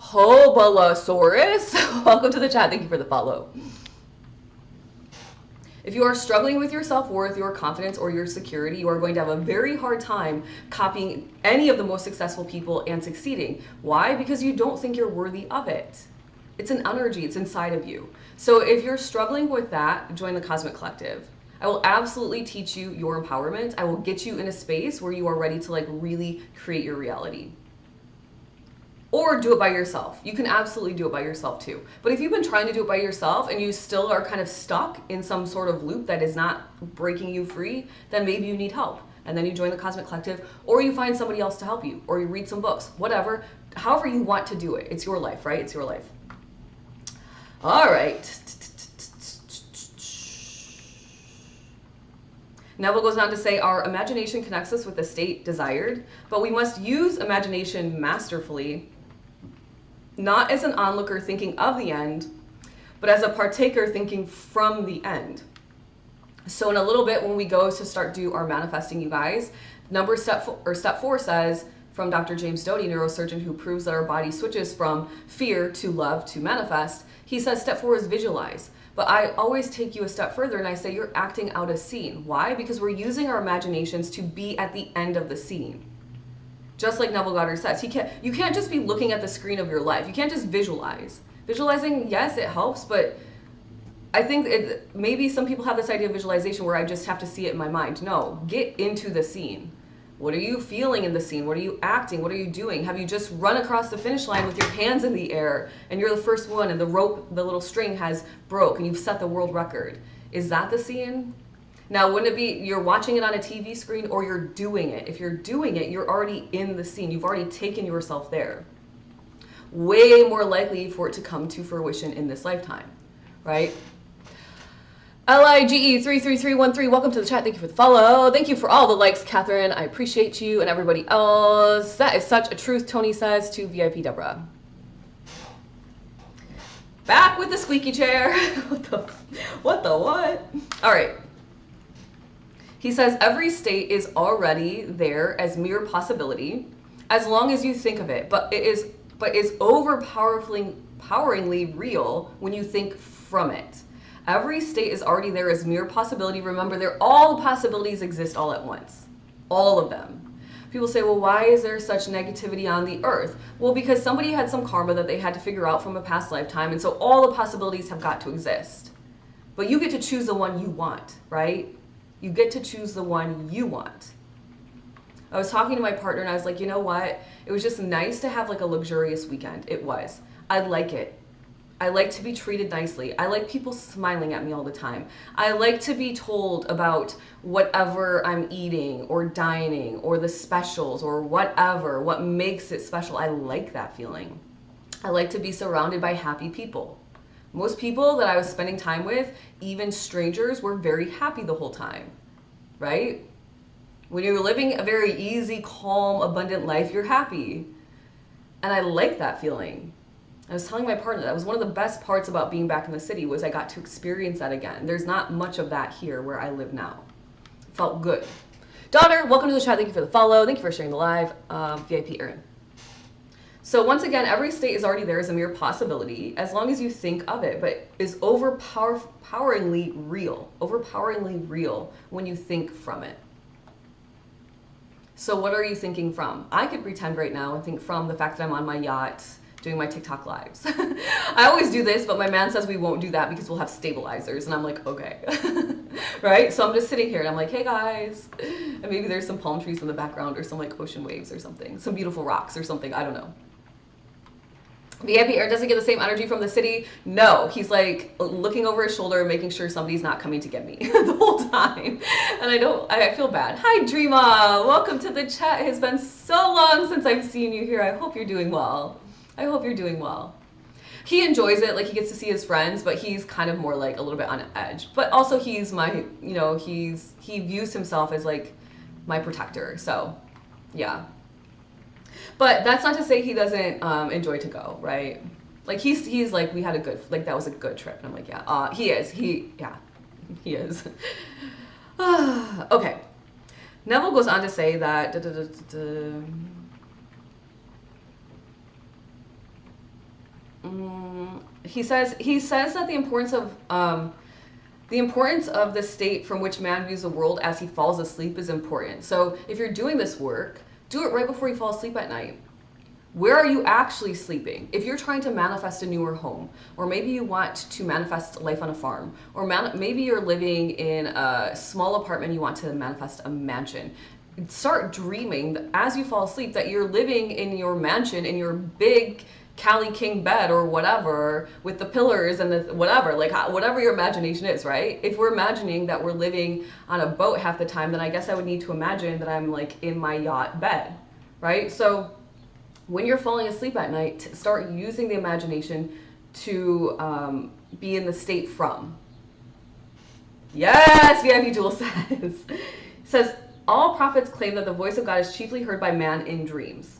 Hobalosaurus, welcome to the chat. Thank you for the follow. If you are struggling with your self-worth, your confidence, or your security, you are going to have a very hard time copying any of the most successful people and succeeding. Why? Because you don't think you're worthy of it. It's an energy, it's inside of you. So if you're struggling with that, join the Cosmic Collective. I will absolutely teach you your empowerment. I will get you in a space where you are ready to like really create your reality. Or do it by yourself. You can absolutely do it by yourself too. But if you've been trying to do it by yourself and you still are kind of stuck in some sort of loop that is not breaking you free, then maybe you need help. And then you join the Cosmic Collective, or you find somebody else to help you, or you read some books, whatever. However you want to do it. It's your life, right? It's your life. All right. Neville goes on to say, our imagination connects us with the state desired, but we must use imagination masterfully, not as an onlooker thinking of the end, but as a partaker thinking from the end. So in a little bit, when we go to start do our manifesting, you guys, step 4 says, from Dr. James Doty, neurosurgeon who proves that our body switches from fear to love to manifest, he says step 4 is visualize. But I always take you a step further and I say you're acting out a scene. Why? Because we're using our imaginations to be at the end of the scene. Just like Neville Goddard says, you can't just be looking at the screen of your life. You can't just visualize. Visualizing, yes, it helps, but I think maybe some people have this idea of visualization where I just have to see it in my mind. No, get into the scene. What are you feeling in the scene? What are you acting? What are you doing? Have you just run across the finish line with your hands in the air and you're the first one and the rope, the little string has broke and you've set the world record? Is that the scene? Now, wouldn't it be you're watching it on a TV screen or you're doing it? If you're doing it, you're already in the scene. You've already taken yourself there. Way more likely for it to come to fruition in this lifetime, right? LIGE33313, welcome to the chat. Thank you for the follow. Thank you for all the likes, Catherine. I appreciate you and everybody else. That is such a truth, Tony says to VIP Deborah. Back with the squeaky chair. What the what? All right. He says every state is already there as mere possibility as long as you think of it, but is overpoweringly real when you think from it. Every state is already there as mere possibility. Remember, all possibilities exist all at once. All of them. People say, well, why is there such negativity on the earth? Well, because somebody had some karma that they had to figure out from a past lifetime, and so all the possibilities have got to exist. But you get to choose the one you want, right? You get to choose the one you want. I was talking to my partner and I was like, you know what? It was just nice to have like a luxurious weekend. It was. I like it. I like to be treated nicely. I like people smiling at me all the time. I like to be told about whatever I'm eating or dining or the specials or whatever, what makes it special. I like that feeling. I like to be surrounded by happy people. Most people that I was spending time with, even strangers, were very happy the whole time, right? When you're living a very easy, calm, abundant life, you're happy. And I like that feeling. I was telling my partner that was one of the best parts about being back in the city was I got to experience that again. There's not much of that here where I live now. It felt good. Daughter, welcome to the chat. Thank you for the follow. Thank you for sharing the live. VIP Erin. So once again, every state is already there as a mere possibility as long as you think of it, but is overpoweringly real when you think from it. So what are you thinking from? I could pretend right now and think from the fact that I'm on my yacht doing my TikTok lives. I always do this, but my man says we won't do that because we'll have stabilizers. And I'm like, okay. Right? So I'm just sitting here and I'm like, hey guys. And maybe there's some palm trees in the background or some like ocean waves or something. Some beautiful rocks or something. I don't know. VIP Air doesn't get the same energy from the city. No, he's like looking over his shoulder, making sure somebody's not coming to get me the whole time. And I feel bad. Hi, Dreama. Welcome to the chat. It has been so long since I've seen you here. I hope you're doing well. I hope you're doing well. He enjoys it, like he gets to see his friends, but he's kind of more like a little bit on edge. But also he's my, you know, he views himself as like my protector. So, yeah. But that's not to say he doesn't enjoy to go, right? Like he's like, we had a good, like that was a good trip. And I'm like, yeah, he is. He is. Okay. Neville goes on to say that, he says that the importance of the state from which man views the world as he falls asleep is important. So if you're doing this work, do it right before you fall asleep at night. Where are you actually sleeping? If you're trying to manifest a newer home, or maybe you want to manifest life on a farm, or maybe you're living in a small apartment, you want to manifest a mansion. Start dreaming as you fall asleep that you're living in your mansion, in your big Cali King bed or whatever, with the pillars and the whatever, like whatever your imagination is, right? If we're imagining that we're living on a boat half the time, then I guess I would need to imagine that I'm like in my yacht bed, right? So when you're falling asleep at night, start using the imagination to be in the state from. Yes, VIP Jewel says, all prophets claim that the voice of God is chiefly heard by man in dreams.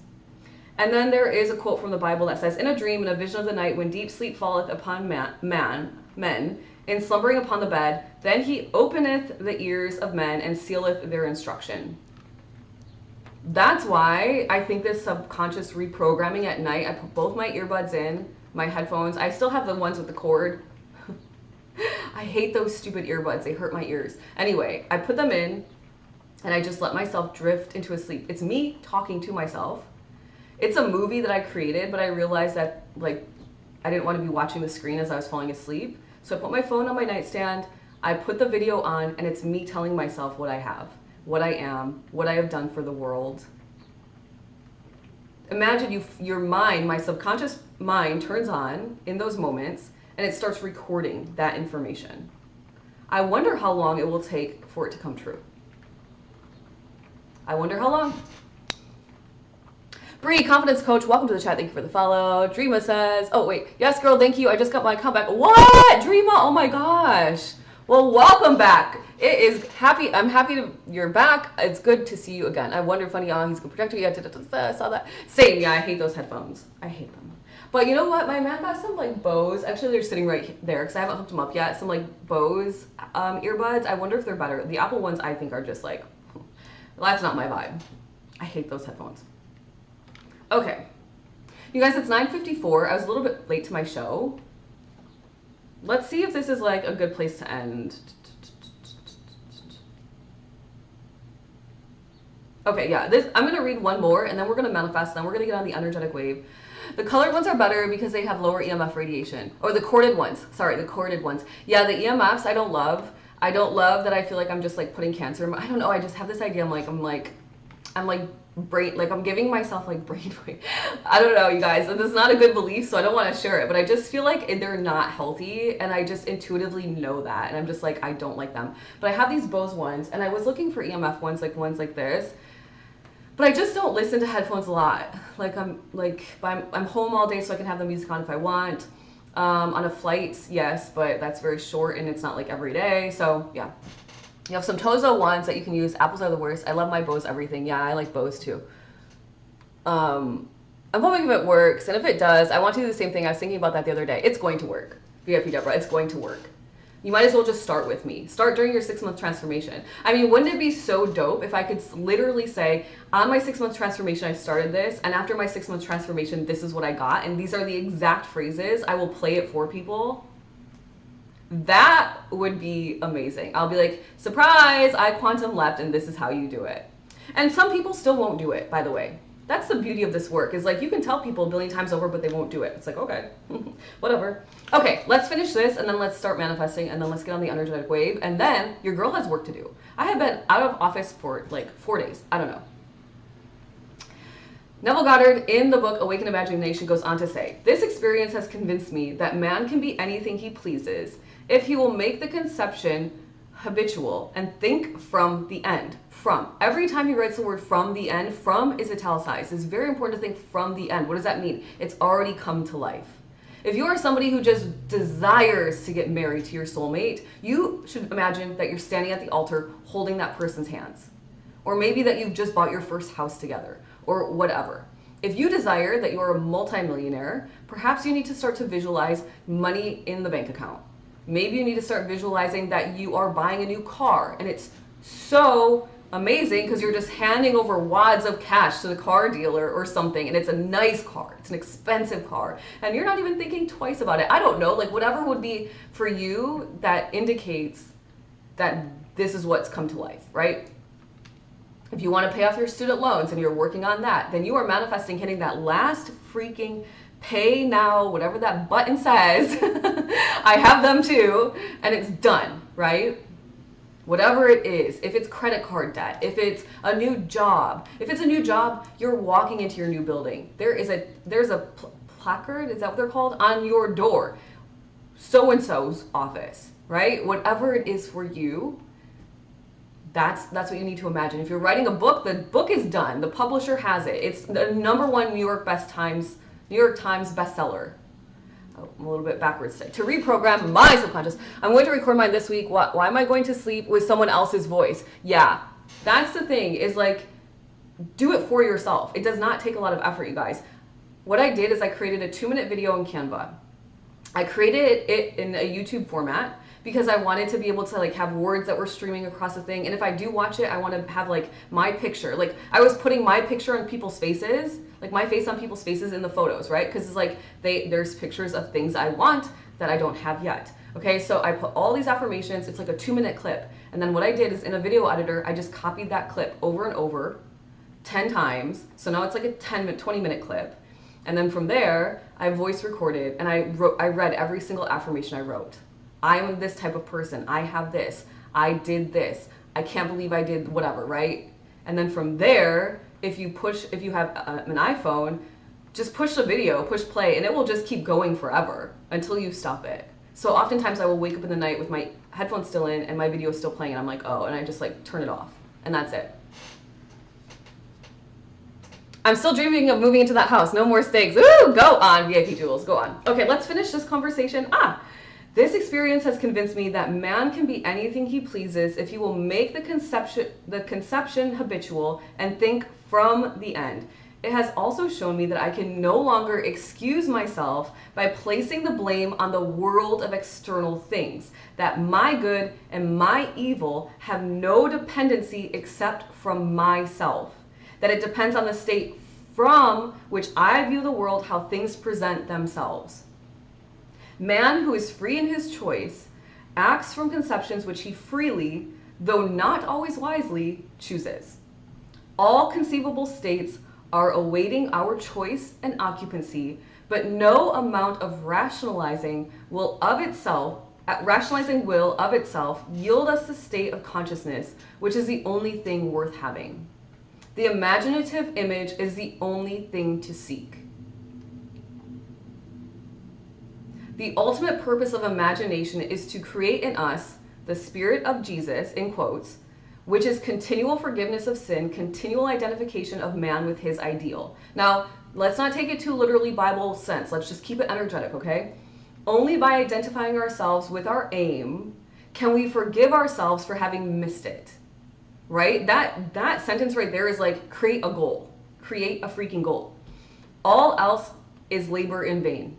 And then there is a quote from the Bible that says, in a dream, in a vision of the night, when deep sleep falleth upon men, in slumbering upon the bed, then he openeth the ears of men and sealeth their instruction. That's why I think this subconscious reprogramming at night, I put both my earbuds in, my headphones. I still have the ones with the cord. I hate those stupid earbuds. They hurt my ears. Anyway, I put them in and I just let myself drift into a sleep. It's me talking to myself. It's a movie that I created, but I realized that like I didn't want to be watching the screen as I was falling asleep. So I put my phone on my nightstand, I put the video on, and it's me telling myself what I have, what I am, what I have done for the world. Imagine your mind, my subconscious mind turns on in those moments and it starts recording that information. I wonder how long it will take for it to come true. I wonder how long. Bree, confidence coach, welcome to the chat. Thank you for the follow. Dreama says, oh wait, yes girl, thank you. I just got my comeback. What? Dreama, oh my gosh. Well, welcome back. It is happy. I'm happy you're back. It's good to see you again. I wonder, funny, he's gonna protect you. Yeah, I saw that. Same, yeah, I hate those headphones. I hate them. But you know what? My man got some like Bose. Actually, they're sitting right there because I haven't hooked them up yet. Some like Bose earbuds. I wonder if they're better. The Apple ones I think are just like, well, that's not my vibe. I hate those headphones. Okay, you guys, it's 9:54. I was a little bit late to my show. Let's see if this is like a good place to end. Okay, yeah, I'm gonna read one more and then we're gonna manifest, and then we're gonna get on the energetic wave. The colored ones are better because they have lower EMF radiation. Or the corded ones, sorry, the corded ones. Yeah, the EMFs I don't love. I don't love that I feel like I'm just like putting cancer in my, I don't know, I just have this idea, I'm giving myself like brain weight. I don't know, you guys, this is not a good belief, so I don't want to share it, but I just feel like they're not healthy, and I just intuitively know that, and I'm just like, I don't like them. But I have these Bose ones, and I was looking for EMF ones like this, but I just don't listen to headphones a lot. I'm home all day, so I can have the music on if I want. On a flight, yes, but that's very short, and it's not like every day, so yeah. You have some Tozo ones that you can use. Apples are the worst. I love my Bose everything. Yeah, I like Bose too. I'm hoping if it works, and if it does, I want to do the same thing. I was thinking about that the other day. It's going to work. VIP Deborah, it's going to work. You might as well just start with me. Start during your 6-month transformation. I mean, wouldn't it be so dope if I could literally say, on my 6-month transformation, I started this, and after my 6-month transformation, this is what I got, and these are the exact phrases. I will play it for people. That would be amazing. I'll be like, surprise, I quantum leapt, and this is how you do it. And some people still won't do it, by the way. That's the beauty of this work, is like you can tell people a billion times over, but they won't do it. It's like, okay, whatever. Okay, let's finish this, and then let's start manifesting, and then let's get on the energetic wave, and then your girl has work to do. I have been out of office for like 4 days. I don't know. Neville Goddard in the book Awaken Imagination goes on to say, this experience has convinced me that man can be anything he pleases if he will make the conception habitual and think from the end. From. Every time he writes the word from the end, from is italicized. It's very important to think from the end. What does that mean? It's already come to life. If you are somebody who just desires to get married to your soulmate, you should imagine that you're standing at the altar holding that person's hands. Or maybe that you've just bought your first house together, or whatever. If you desire that you are a multimillionaire, perhaps you need to start to visualize money in the bank account. Maybe you need to start visualizing that you are buying a new car, and it's so amazing because you're just handing over wads of cash to the car dealer or something, and it's a nice car, it's an expensive car, and you're not even thinking twice about it. I don't know, like whatever would be for you that indicates that this is what's come to life, right? If you want to pay off your student loans and you're working on that, then you are manifesting hitting that last freaking pay now, whatever that button says. I have them too, and it's done, right? Whatever it is, if it's credit card debt, if it's a new job. If it's a new job, you're walking into your new building. There's a placard, is that what they're called, on your door. So-and-so's office, right? Whatever it is for you, that's what you need to imagine. If you're writing a book, the book is done. The publisher has it. It's the #1 New York Times bestseller. Oh, I'm a little bit backwards today. To reprogram my subconscious, I'm going to record mine this week. Why am I going to sleep with someone else's voice? Yeah, that's the thing, is like, do it for yourself. It does not take a lot of effort, you guys. What I did is I created a 2-minute video in Canva. I created it in a YouTube format because I wanted to be able to like have words that were streaming across the thing. And if I do watch it, I want to have like my picture. Like I was putting my picture on people's faces, like my face on people's faces in the photos, right? Because it's like there's pictures of things I want that I don't have yet. Okay, so I put all these affirmations. It's like a 2-minute clip. And then what I did is in a video editor, I just copied that clip over and over 10 times. So now it's like a 20-minute clip. And then from there, I voice recorded and I read every single affirmation I wrote. I am this type of person. I have this. I did this. I can't believe I did whatever, right? And then from there, if you have an iPhone, just push the video, push play, and it will just keep going forever until you stop it. So oftentimes I will wake up in the night with my headphones still in and my video is still playing and I'm like, oh, and I just like turn it off and that's it. I'm still dreaming of moving into that house. No more stakes. Ooh, go on, VIP Jewels, go on. Okay, let's finish this conversation. This experience has convinced me that man can be anything he pleases if he will make the conception habitual and think from the end. It has also shown me that I can no longer excuse myself by placing the blame on the world of external things, that my good and my evil have no dependency except from myself, that it depends on the state from which I view the world, how things present themselves. Man who is free in his choice acts from conceptions which he freely, though not always wisely, chooses. All conceivable states are awaiting our choice and occupancy, but no amount of rationalizing will of itself yield us the state of consciousness, which is the only thing worth having. The imaginative image is the only thing to seek. The ultimate purpose of imagination is to create in us the spirit of Jesus, in quotes, which is continual forgiveness of sin, continual identification of man with his ideal. Now, let's not take it too literally Bible sense. Let's just keep it energetic, okay? Only by identifying ourselves with our aim can we forgive ourselves for having missed it, right? That sentence right there is like, create a goal. Create a freaking goal. All else is labor in vain.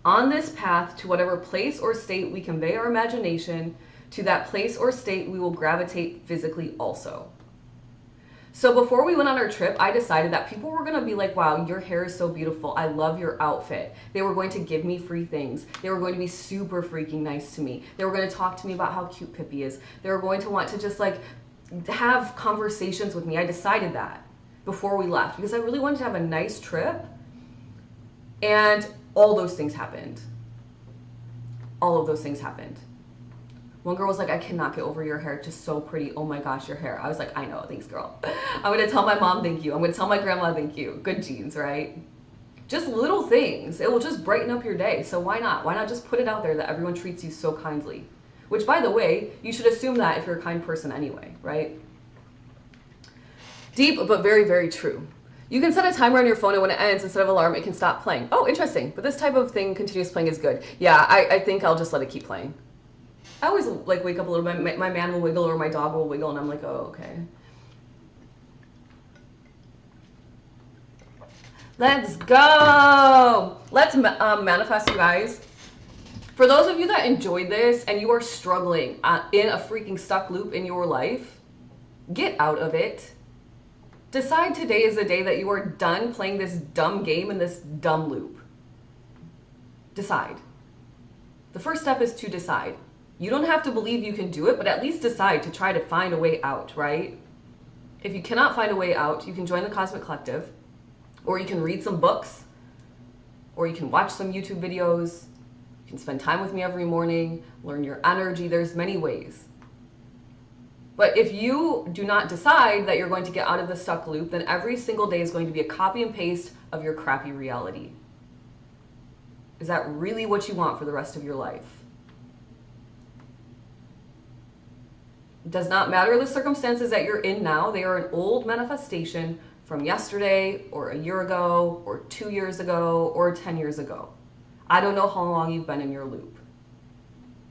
On this path to whatever place or state we convey our imagination, to that place or state we will gravitate physically also. So before we went on our trip, I decided that people were going to be like, wow, your hair is so beautiful. I love your outfit. They were going to give me free things. They were going to be super freaking nice to me. They were going to talk to me about how cute Pippi is. They were going to want to just like have conversations with me. I decided that before we left because I really wanted to have a nice trip. And all those things happened. All of those things happened. One girl was like, I cannot get over your hair. It's just so pretty. Oh my gosh, your hair. I was like, I know. Thanks, girl. I'm going to tell my mom thank you. I'm going to tell my grandma thank you. Good genes, right? Just little things. It will just brighten up your day. So why not? Why not just put it out there that everyone treats you so kindly? Which, by the way, you should assume that if you're a kind person anyway, right? Deep, but very, very true. You can set a timer on your phone, and when it ends, instead of alarm, it can stop playing. Oh, interesting. But this type of thing, continuous playing, is good. Yeah, I think I'll just let it keep playing. I always like wake up a little bit. My man will wiggle or my dog will wiggle, and I'm like, oh, okay. Let's go. Let's manifest, you guys. For those of you that enjoyed this and you are struggling in a freaking stuck loop in your life, get out of it. Decide today is the day that you are done playing this dumb game in this dumb loop. Decide. The first step is to decide. You don't have to believe you can do it, but at least decide to try to find a way out, right? If you cannot find a way out, you can join the Cosmic Collective, or you can read some books, or you can watch some YouTube videos. You can spend time with me every morning, learn your energy. There's many ways. But if you do not decide that you're going to get out of the stuck loop, then every single day is going to be a copy and paste of your crappy reality. Is that really what you want for the rest of your life? It does not matter the circumstances that you're in now. They are an old manifestation from yesterday or a year ago or 2 years ago or 10 years ago. I don't know how long you've been in your loop.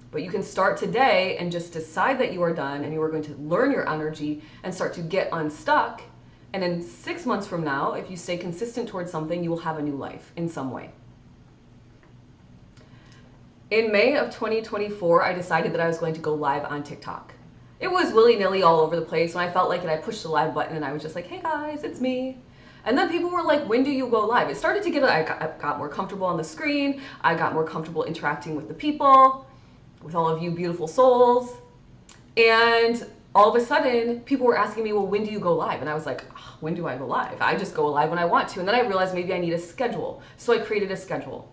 But you can start today and just decide that you are done and you are going to learn your energy and start to get unstuck. And in 6 months from now, if you stay consistent towards something, you will have a new life in some way. In May of 2024, I decided that I was going to go live on TikTok. It was willy-nilly all over the place. When I felt like it, I pushed the live button and I was just like, hey guys, it's me. And then people were like, when do you go live? It started to get, I got more comfortable on the screen. I got more comfortable interacting with the people, with all of you beautiful souls. And all of a sudden, people were asking me, well, when do you go live? And I was like, oh, when do I go live? I just go live when I want to. And then I realized maybe I need a schedule. So I created a schedule.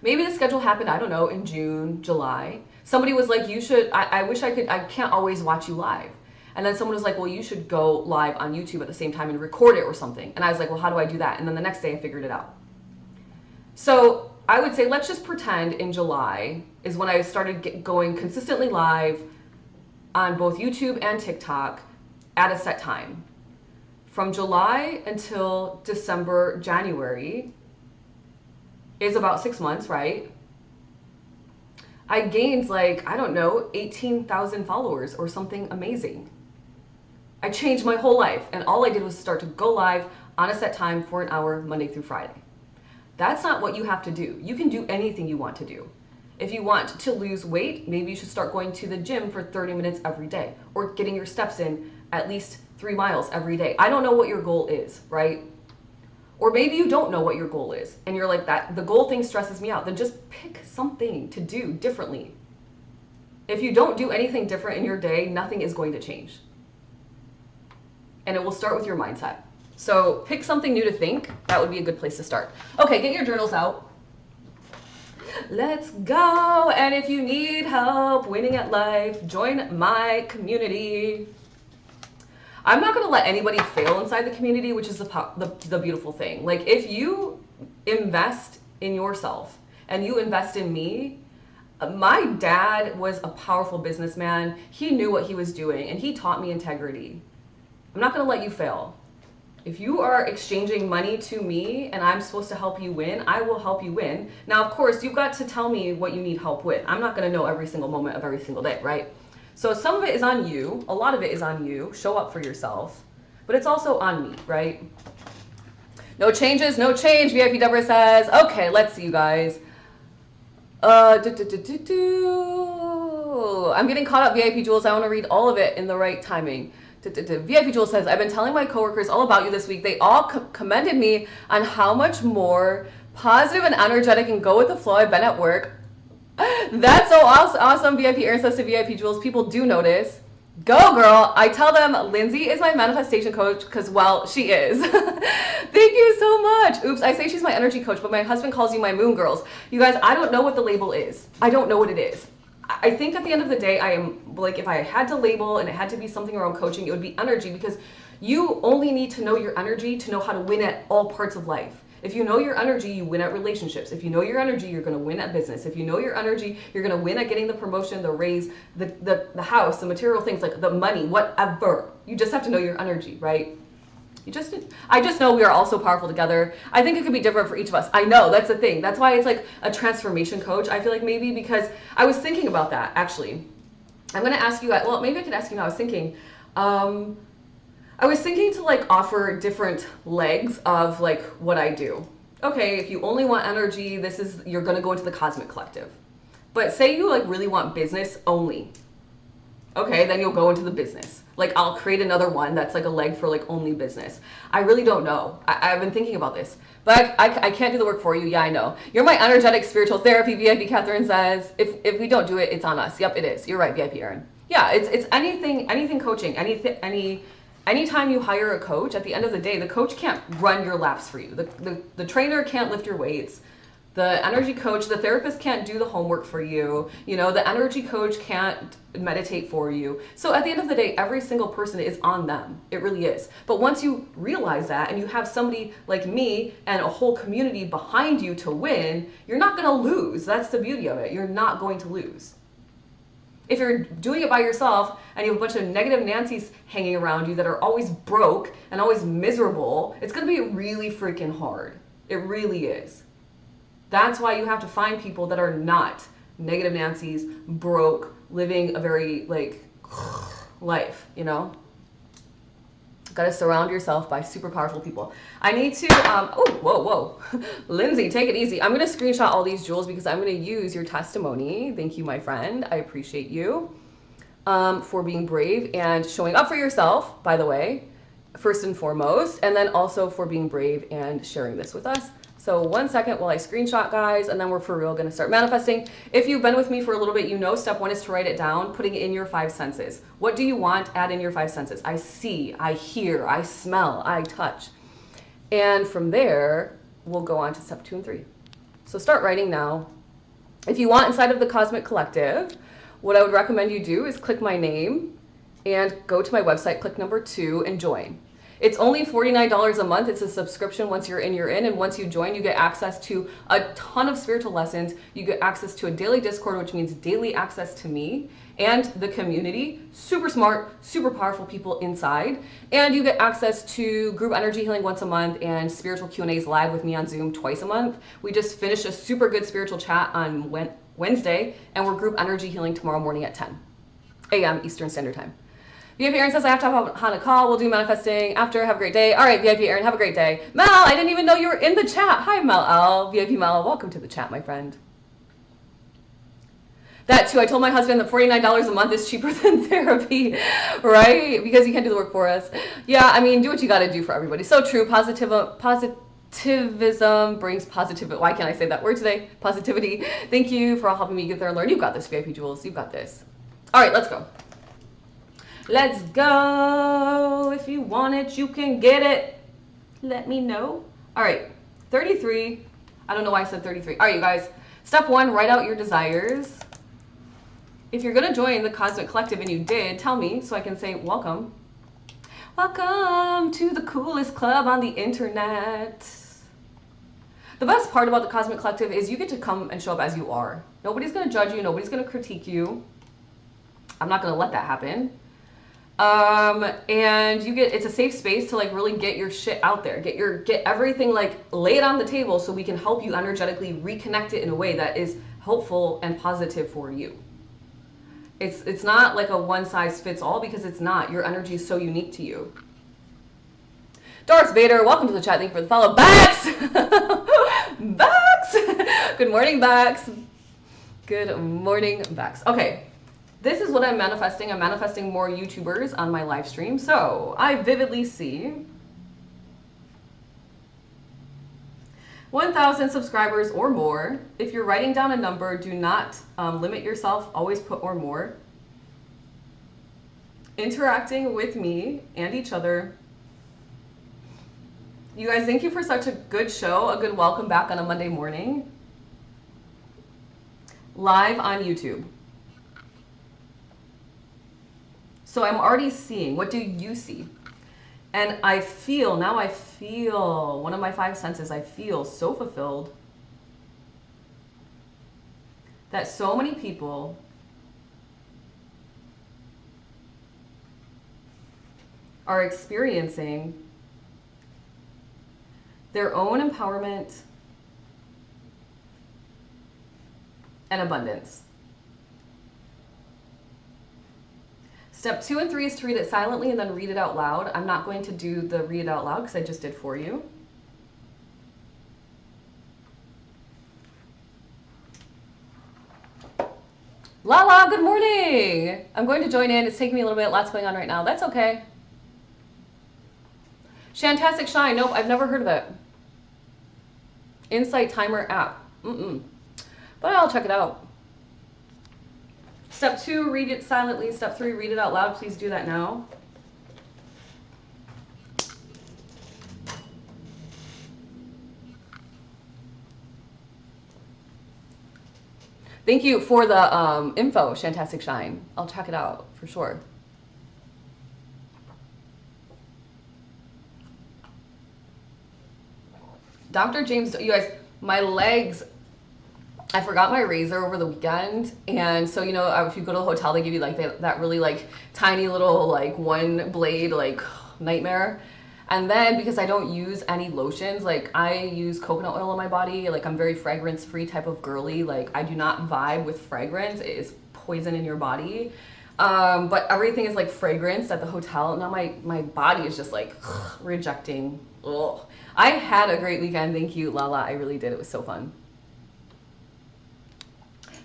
Maybe the schedule happened, I don't know, in June, July. Somebody was like, you should, I wish I could, I can't always watch you live. And then someone was like, well, you should go live on YouTube at the same time and record it or something. And I was like, well, how do I do that? And then the next day I figured it out. So I would say, let's just pretend in July is when I started going consistently live on both YouTube and TikTok at a set time. From July until December, January is about 6 months, right? I gained like, I don't know, 18,000 followers or something amazing. I changed my whole life and all I did was start to go live on a set time for an hour, Monday through Friday. That's not what you have to do. You can do anything you want to do. If you want to lose weight, maybe you should start going to the gym for 30 minutes every day or getting your steps in at least 3 miles every day. I don't know what your goal is, right? Or maybe you don't know what your goal is and you're like, that the goal thing stresses me out. Then just pick something to do differently. If you don't do anything different in your day, nothing is going to change. And it will start with your mindset. So pick something new to think. That would be a good place to start. Okay, get your journals out. Let's go. And if you need help winning at life, join my community. I'm not going to let anybody fail inside the community, which is the beautiful thing. Like, if you invest in yourself and you invest in me, my dad was a powerful businessman. He knew what he was doing and he taught me integrity. I'm not going to let you fail. If you are exchanging money to me and I'm supposed to help you win, I will help you win. Now, of course, you've got to tell me what you need help with. I'm not going to know every single moment of every single day, right? So some of it is on you. A lot of it is on you. Show up for yourself. But it's also on me, right? No changes, no change, VIP Deborah says. Okay, let's see, you guys. I'm getting caught up, VIP Jules. I want to read all of it in the right timing. VIP Jules says, I've been telling my coworkers all about you this week. They all commended me on how much more positive and energetic and go with the flow I've been at work. That's so awesome. VIP Aaron says to VIP Jules, people do notice. Go girl. I tell them Lindsay is my manifestation coach because, well, she is. Thank you so much. Oops, I say she's my energy coach, but my husband calls you my moon girls. You guys, I don't know what the label is. I don't know what it is. I think at the end of the day, I am like, if I had to label and it had to be something around coaching, it would be energy, because you only need to know your energy to know how to win at all parts of life. If you know your energy, you win at relationships. If you know your energy, you're going to win at business. If you know your energy, you're going to win at getting the promotion, the raise, the house, the material things, like the money, whatever. You just have to know your energy, right? I just know we are all so powerful together. I think it could be different for each of us. I know, that's the thing. That's why it's like a transformation coach. I feel like maybe because I was thinking about that, actually. I'm going to ask you, well, maybe I could ask you now. I was thinking to like offer different legs of like what I do. Okay, if you only want energy, you're going to go into the Cosmic Collective. But say you like really want business only. Okay, then you'll go into the business. Like I'll create another one that's like a leg for like only business. I really don't know. I've been thinking about this, but I can't do the work for you. Yeah, I know. You're my energetic spiritual therapy, VIP Catherine says. If we don't do it, it's on us. Yep, it is. You're right, VIP Erin. Yeah, it's anything coaching, anytime you hire a coach, at the end of the day, the coach can't run your laps for you. The trainer can't lift your weights. The energy coach, the therapist can't do the homework for you. You know, the energy coach can't meditate for you. So at the end of the day, every single person is on them. It really is. But once you realize that and you have somebody like me and a whole community behind you to win, you're not going to lose. That's the beauty of it. You're not going to lose. If you're doing it by yourself and you have a bunch of negative Nancy's hanging around you that are always broke and always miserable, it's going to be really freaking hard. It really is. That's why you have to find people that are not negative Nancy's, broke, living a very like life, you know? Got to surround yourself by super powerful people. I need to, whoa. Lindsay, take it easy. I'm going to screenshot all these jewels because I'm going to use your testimony. Thank you, my friend. I appreciate you for being brave and showing up for yourself, by the way, first and foremost, and then also for being brave and sharing this with us. So 1 second while I screenshot, guys, and then we're for real going to start manifesting. If you've been with me for a little bit, you know step 1 is to write it down, putting it in your 5 senses. What do you want? Add in your 5 senses. I see, I hear, I smell, I touch. And from there, we'll go on to step 2 and 3. So start writing now. If you want inside of the Cosmic Collective, what I would recommend you do is click my name and go to my website, click number 2, and join. It's only $49 a month. It's a subscription. Once you're in, you're in. And once you join, you get access to a ton of spiritual lessons. You get access to a daily Discord, which means daily access to me and the community. Super smart, super powerful people inside. And you get access to group energy healing once a month and spiritual Q&As live with me on Zoom twice a month. We just finished a super good spiritual chat on Wednesday, and we're group energy healing tomorrow morning at 10 a.m. Eastern Standard Time. VIP Erin says I have to hop on a call. We'll do manifesting after. Have a great day. All right, VIP Erin, have a great day. Mel, I didn't even know you were in the chat. Hi, Mel L. VIP Mel, welcome to the chat, my friend. That too, I told my husband that $49 a month is cheaper than therapy, right? Because he can't do the work for us. Yeah, I mean, do what you got to do for everybody. So true. Positivism brings positivity. Why can't I say that word today? Positivity. Thank you for all helping me get there and learn. You've got this, VIP Jules. You've got this. All right, let's go. Let's go. If you want it, you can get it. Let me know. All right, 33. I don't know why I said 33. All right, you guys. Step 1, write out your desires. If you're going to join the Cosmic Collective and you did, tell me so I can say welcome. Welcome to the coolest club on the internet. The best part about the Cosmic Collective is you get to come and show up as you are. Nobody's going to judge you. Nobody's going to critique you. I'm not going to let that happen. And it's a safe space to like really get your shit out there, get everything, like lay it on the table so we can help you energetically reconnect it in a way that is helpful and positive for you. It's not like a one size fits all, because it's not. Your energy is so unique to you. Darth Vader, welcome to the chat. Thank you for the follow. Bax! Bax! Good morning, Bax. Good morning, Bax. Okay. This is what I'm manifesting. I'm manifesting more YouTubers on my live stream. So I vividly see 1,000 subscribers or more. If you're writing down a number, do not limit yourself. Always put or more. Interacting with me and each other. You guys, thank you for such a good show. A good welcome back on a Monday morning. Live on YouTube. So I'm already seeing. What do you see? And I feel, now I feel, one of my 5 senses, I feel so fulfilled that so many people are experiencing their own empowerment and abundance. Step 2 and 3 is to read it silently and then read it out loud. I'm not going to do the read it out loud because I just did for you. Lala, good morning. I'm going to join in. It's taking me a little bit. Lots going on right now. That's okay. Shantastic Shine. Nope, I've never heard of it. Insight Timer app. But I'll check it out. Step 2, read it silently. Step 3, read it out loud. Please do that now. Thank you for the info, Shantastic Shine. I'll check it out for sure. Dr. James, you guys, my legs, I forgot my razor over the weekend. And so, you know, if you go to the hotel, they give you like that really like tiny little like one blade like nightmare. And then because I don't use any lotions, like I use coconut oil on my body. Like I'm very fragrance free type of girly. Like I do not vibe with fragrance. It is poison in your body. But everything is like fragrance at the hotel. Now my body is just like rejecting. Ugh. I had a great weekend. Thank you, Lala. I really did. It was so fun.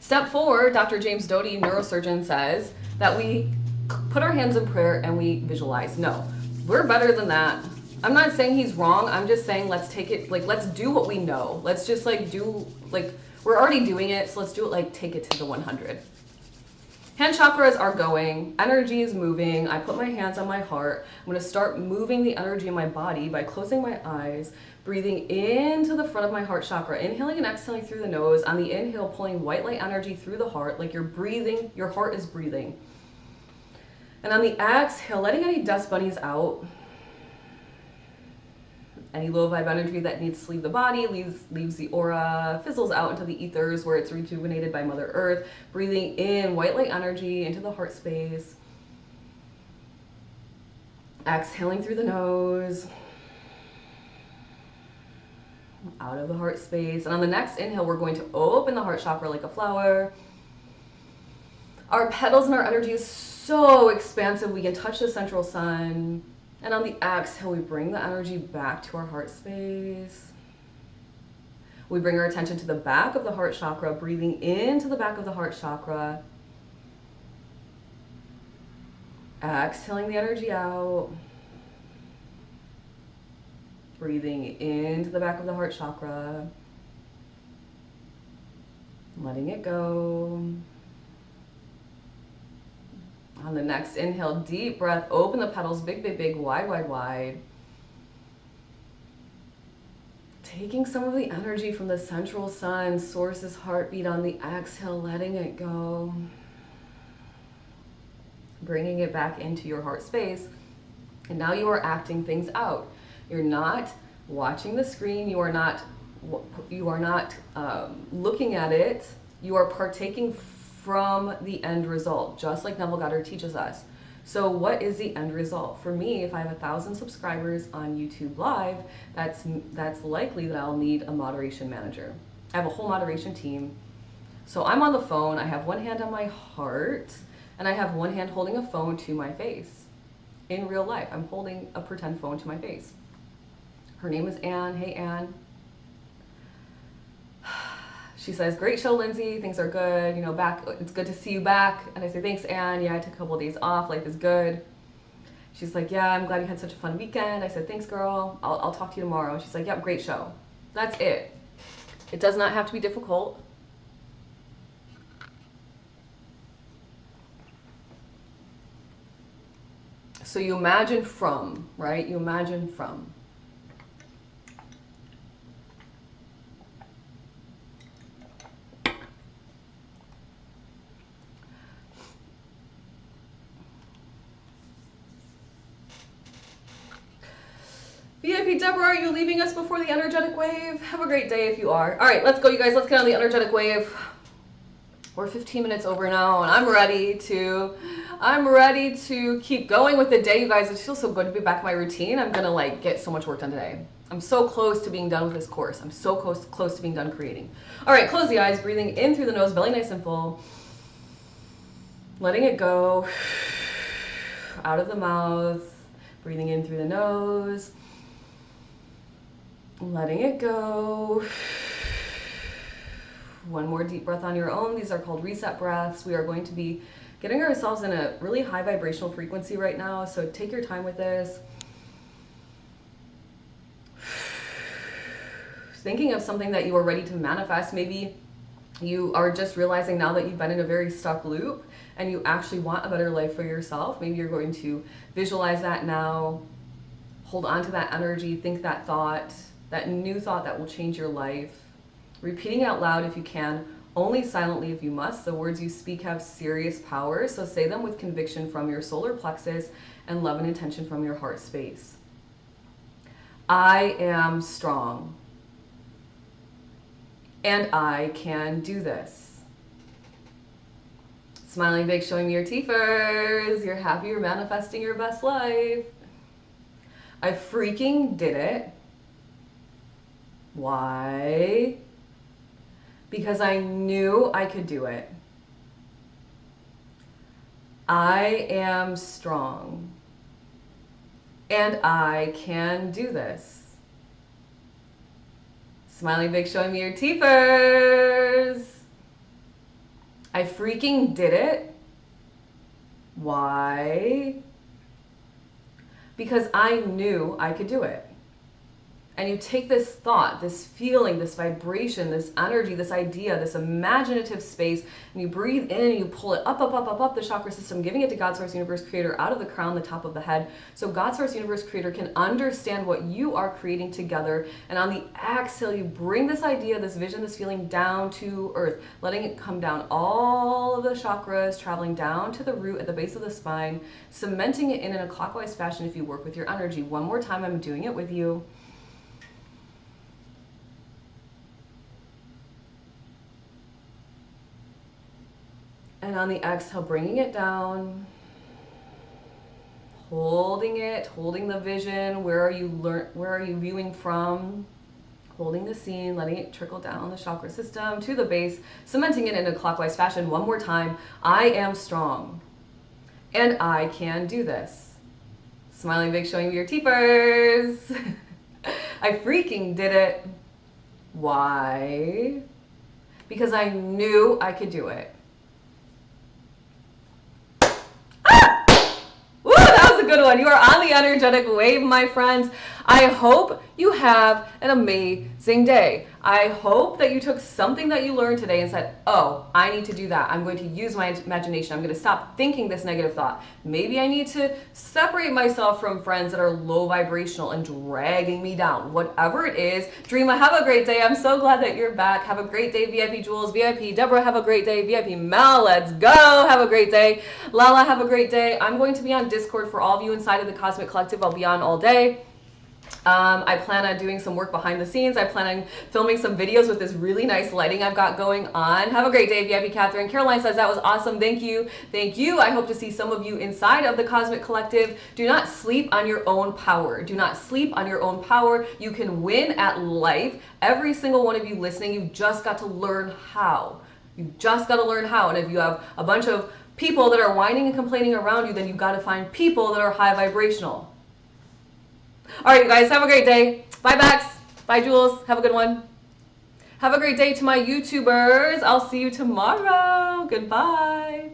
Step 4, Dr. James Doty, neurosurgeon, says that we put our hands in prayer and we visualize. No, we're better than that. I'm not saying he's wrong. I'm just saying let's take it, like, let's do what we know. Let's just like do, like, we're already doing it. So let's do it, like, take it to the 100. Hand chakras are going, energy is moving. I put my hands on my heart. I'm gonna start moving the energy in my body by closing my eyes, breathing into the front of my heart chakra, inhaling and exhaling through the nose. On the inhale, pulling white light energy through the heart, like you're breathing, your heart is breathing. And on the exhale, letting any dust bunnies out. Any low vibe energy that needs to leave the body, leaves the aura, fizzles out into the ethers where it's rejuvenated by Mother Earth. Breathing in white light energy into the heart space. Exhaling through the nose. Out of the heart space. And on the next inhale, we're going to open the heart chakra like a flower. Our petals and our energy is so expansive. We can touch the central sun. And on the exhale, we bring the energy back to our heart space. We bring our attention to the back of the heart chakra, breathing into the back of the heart chakra. Exhaling the energy out. Breathing into the back of the heart chakra. Letting it go. On the next inhale, deep breath, open the petals, big, big, big, wide, wide, wide. Taking some of the energy from the central sun, source's heartbeat on the exhale, letting it go. Bringing it back into your heart space. And now you are acting things out. You're not watching the screen. You are not looking at it. You are partaking from the end result, just like Neville Goddard teaches us. So what is the end result? For me, if I have 1,000 subscribers on YouTube Live, that's likely that I'll need a moderation manager. I have a whole moderation team. So I'm on the phone, I have one hand on my heart, and I have one hand holding a phone to my face. In real life, I'm holding a pretend phone to my face. Her name is Anne. Hey, Anne. She says, great show, Lindsay. Things are good. You know, back. It's good to see you back. And I say, thanks, Anne. Yeah, I took a couple of days off. Life is good. She's like, yeah, I'm glad you had such a fun weekend. I said, thanks, girl. I'll talk to you tomorrow. And she's like, yep, great show. That's it. It does not have to be difficult. So you imagine from, right? You imagine from. VIP Deborah, are you leaving us before the energetic wave? Have a great day if you are. All right, let's go, you guys. Let's get on the energetic wave. We're 15 minutes over now, and I'm ready to keep going with the day, you guys. It feels so good to be back in my routine. I'm gonna like get so much work done today. I'm so close to being done with this course. I'm so close to being done creating. All right, close the eyes, breathing in through the nose, belly nice and full. Letting it go out of the mouth, breathing in through the nose, letting it go. One more deep breath on your own. These are called reset breaths. We are going to be getting ourselves in a really high vibrational frequency right now, so take your time with this. Thinking of something that you are ready to manifest. Maybe you are just realizing now that you've been in a very stuck loop and you actually want a better life for yourself. Maybe you're going to visualize that now, hold on to that energy, think that thought, that new thought that will change your life. Repeating out loud if you can, only silently if you must. The words you speak have serious power, so say them with conviction from your solar plexus and love and intention from your heart space. I am strong, and I can do this. Smiling big, showing me your teethers. You're happy, you're manifesting your best life. I freaking did it. Why? Because I knew I could do it. I am strong, and I can do this. Smiling big, showing me your teethers. I freaking did it. Why? Because I knew I could do it. And you take this thought, this feeling, this vibration, this energy, this idea, this imaginative space, and you breathe in and you pull it up the chakra system, giving it to God, Source, Universe, Creator, out of the crown, the top of the head. So God, Source, Universe, Creator can understand what you are creating together. And on the exhale, you bring this idea, this vision, this feeling down to earth, letting it come down all of the chakras, traveling down to the root at the base of the spine, cementing it in a clockwise fashion if you work with your energy. One more time, I'm doing it with you. And on the exhale, bringing it down, holding it, holding the vision. Where are you viewing from? Holding the scene, letting it trickle down the chakra system to the base, cementing it in a clockwise fashion. One more time. I am strong, and I can do this. Smiling big, showing me your teethers. I freaking did it. Why? Because I knew I could do it. Good one. You are on the energetic wave, my friends. I hope you have an amazing day. I hope that you took something that you learned today and said, oh, I need to do that. I'm going to use my imagination. I'm going to stop thinking this negative thought. Maybe I need to separate myself from friends that are low vibrational and dragging me down. Whatever it is, Dreama, have a great day. I'm so glad that you're back. Have a great day, VIP Jules, VIP Deborah, have a great day. VIP Mel, let's go. Have a great day. Lala, have a great day. I'm going to be on Discord for all of you inside of the Cosmic Collective. I'll be on all day. I plan on doing some work behind the scenes. I plan on filming some videos with this really nice lighting I've got going on. Have a great day, VIP Catherine. Caroline says that was awesome. Thank you. Thank you. I hope to see some of you inside of the Cosmic Collective. Do not sleep on your own power. Do not sleep on your own power. You can win at life. Every single one of you listening, you've just got to learn how. You've just got to learn how. And if you have a bunch of people that are whining and complaining around you, then you've got to find people that are high vibrational. All right, you guys, have a great day. Bye, Bax. Bye, Jules. Have a good one. Have a great day to my YouTubers. I'll see you tomorrow. Goodbye.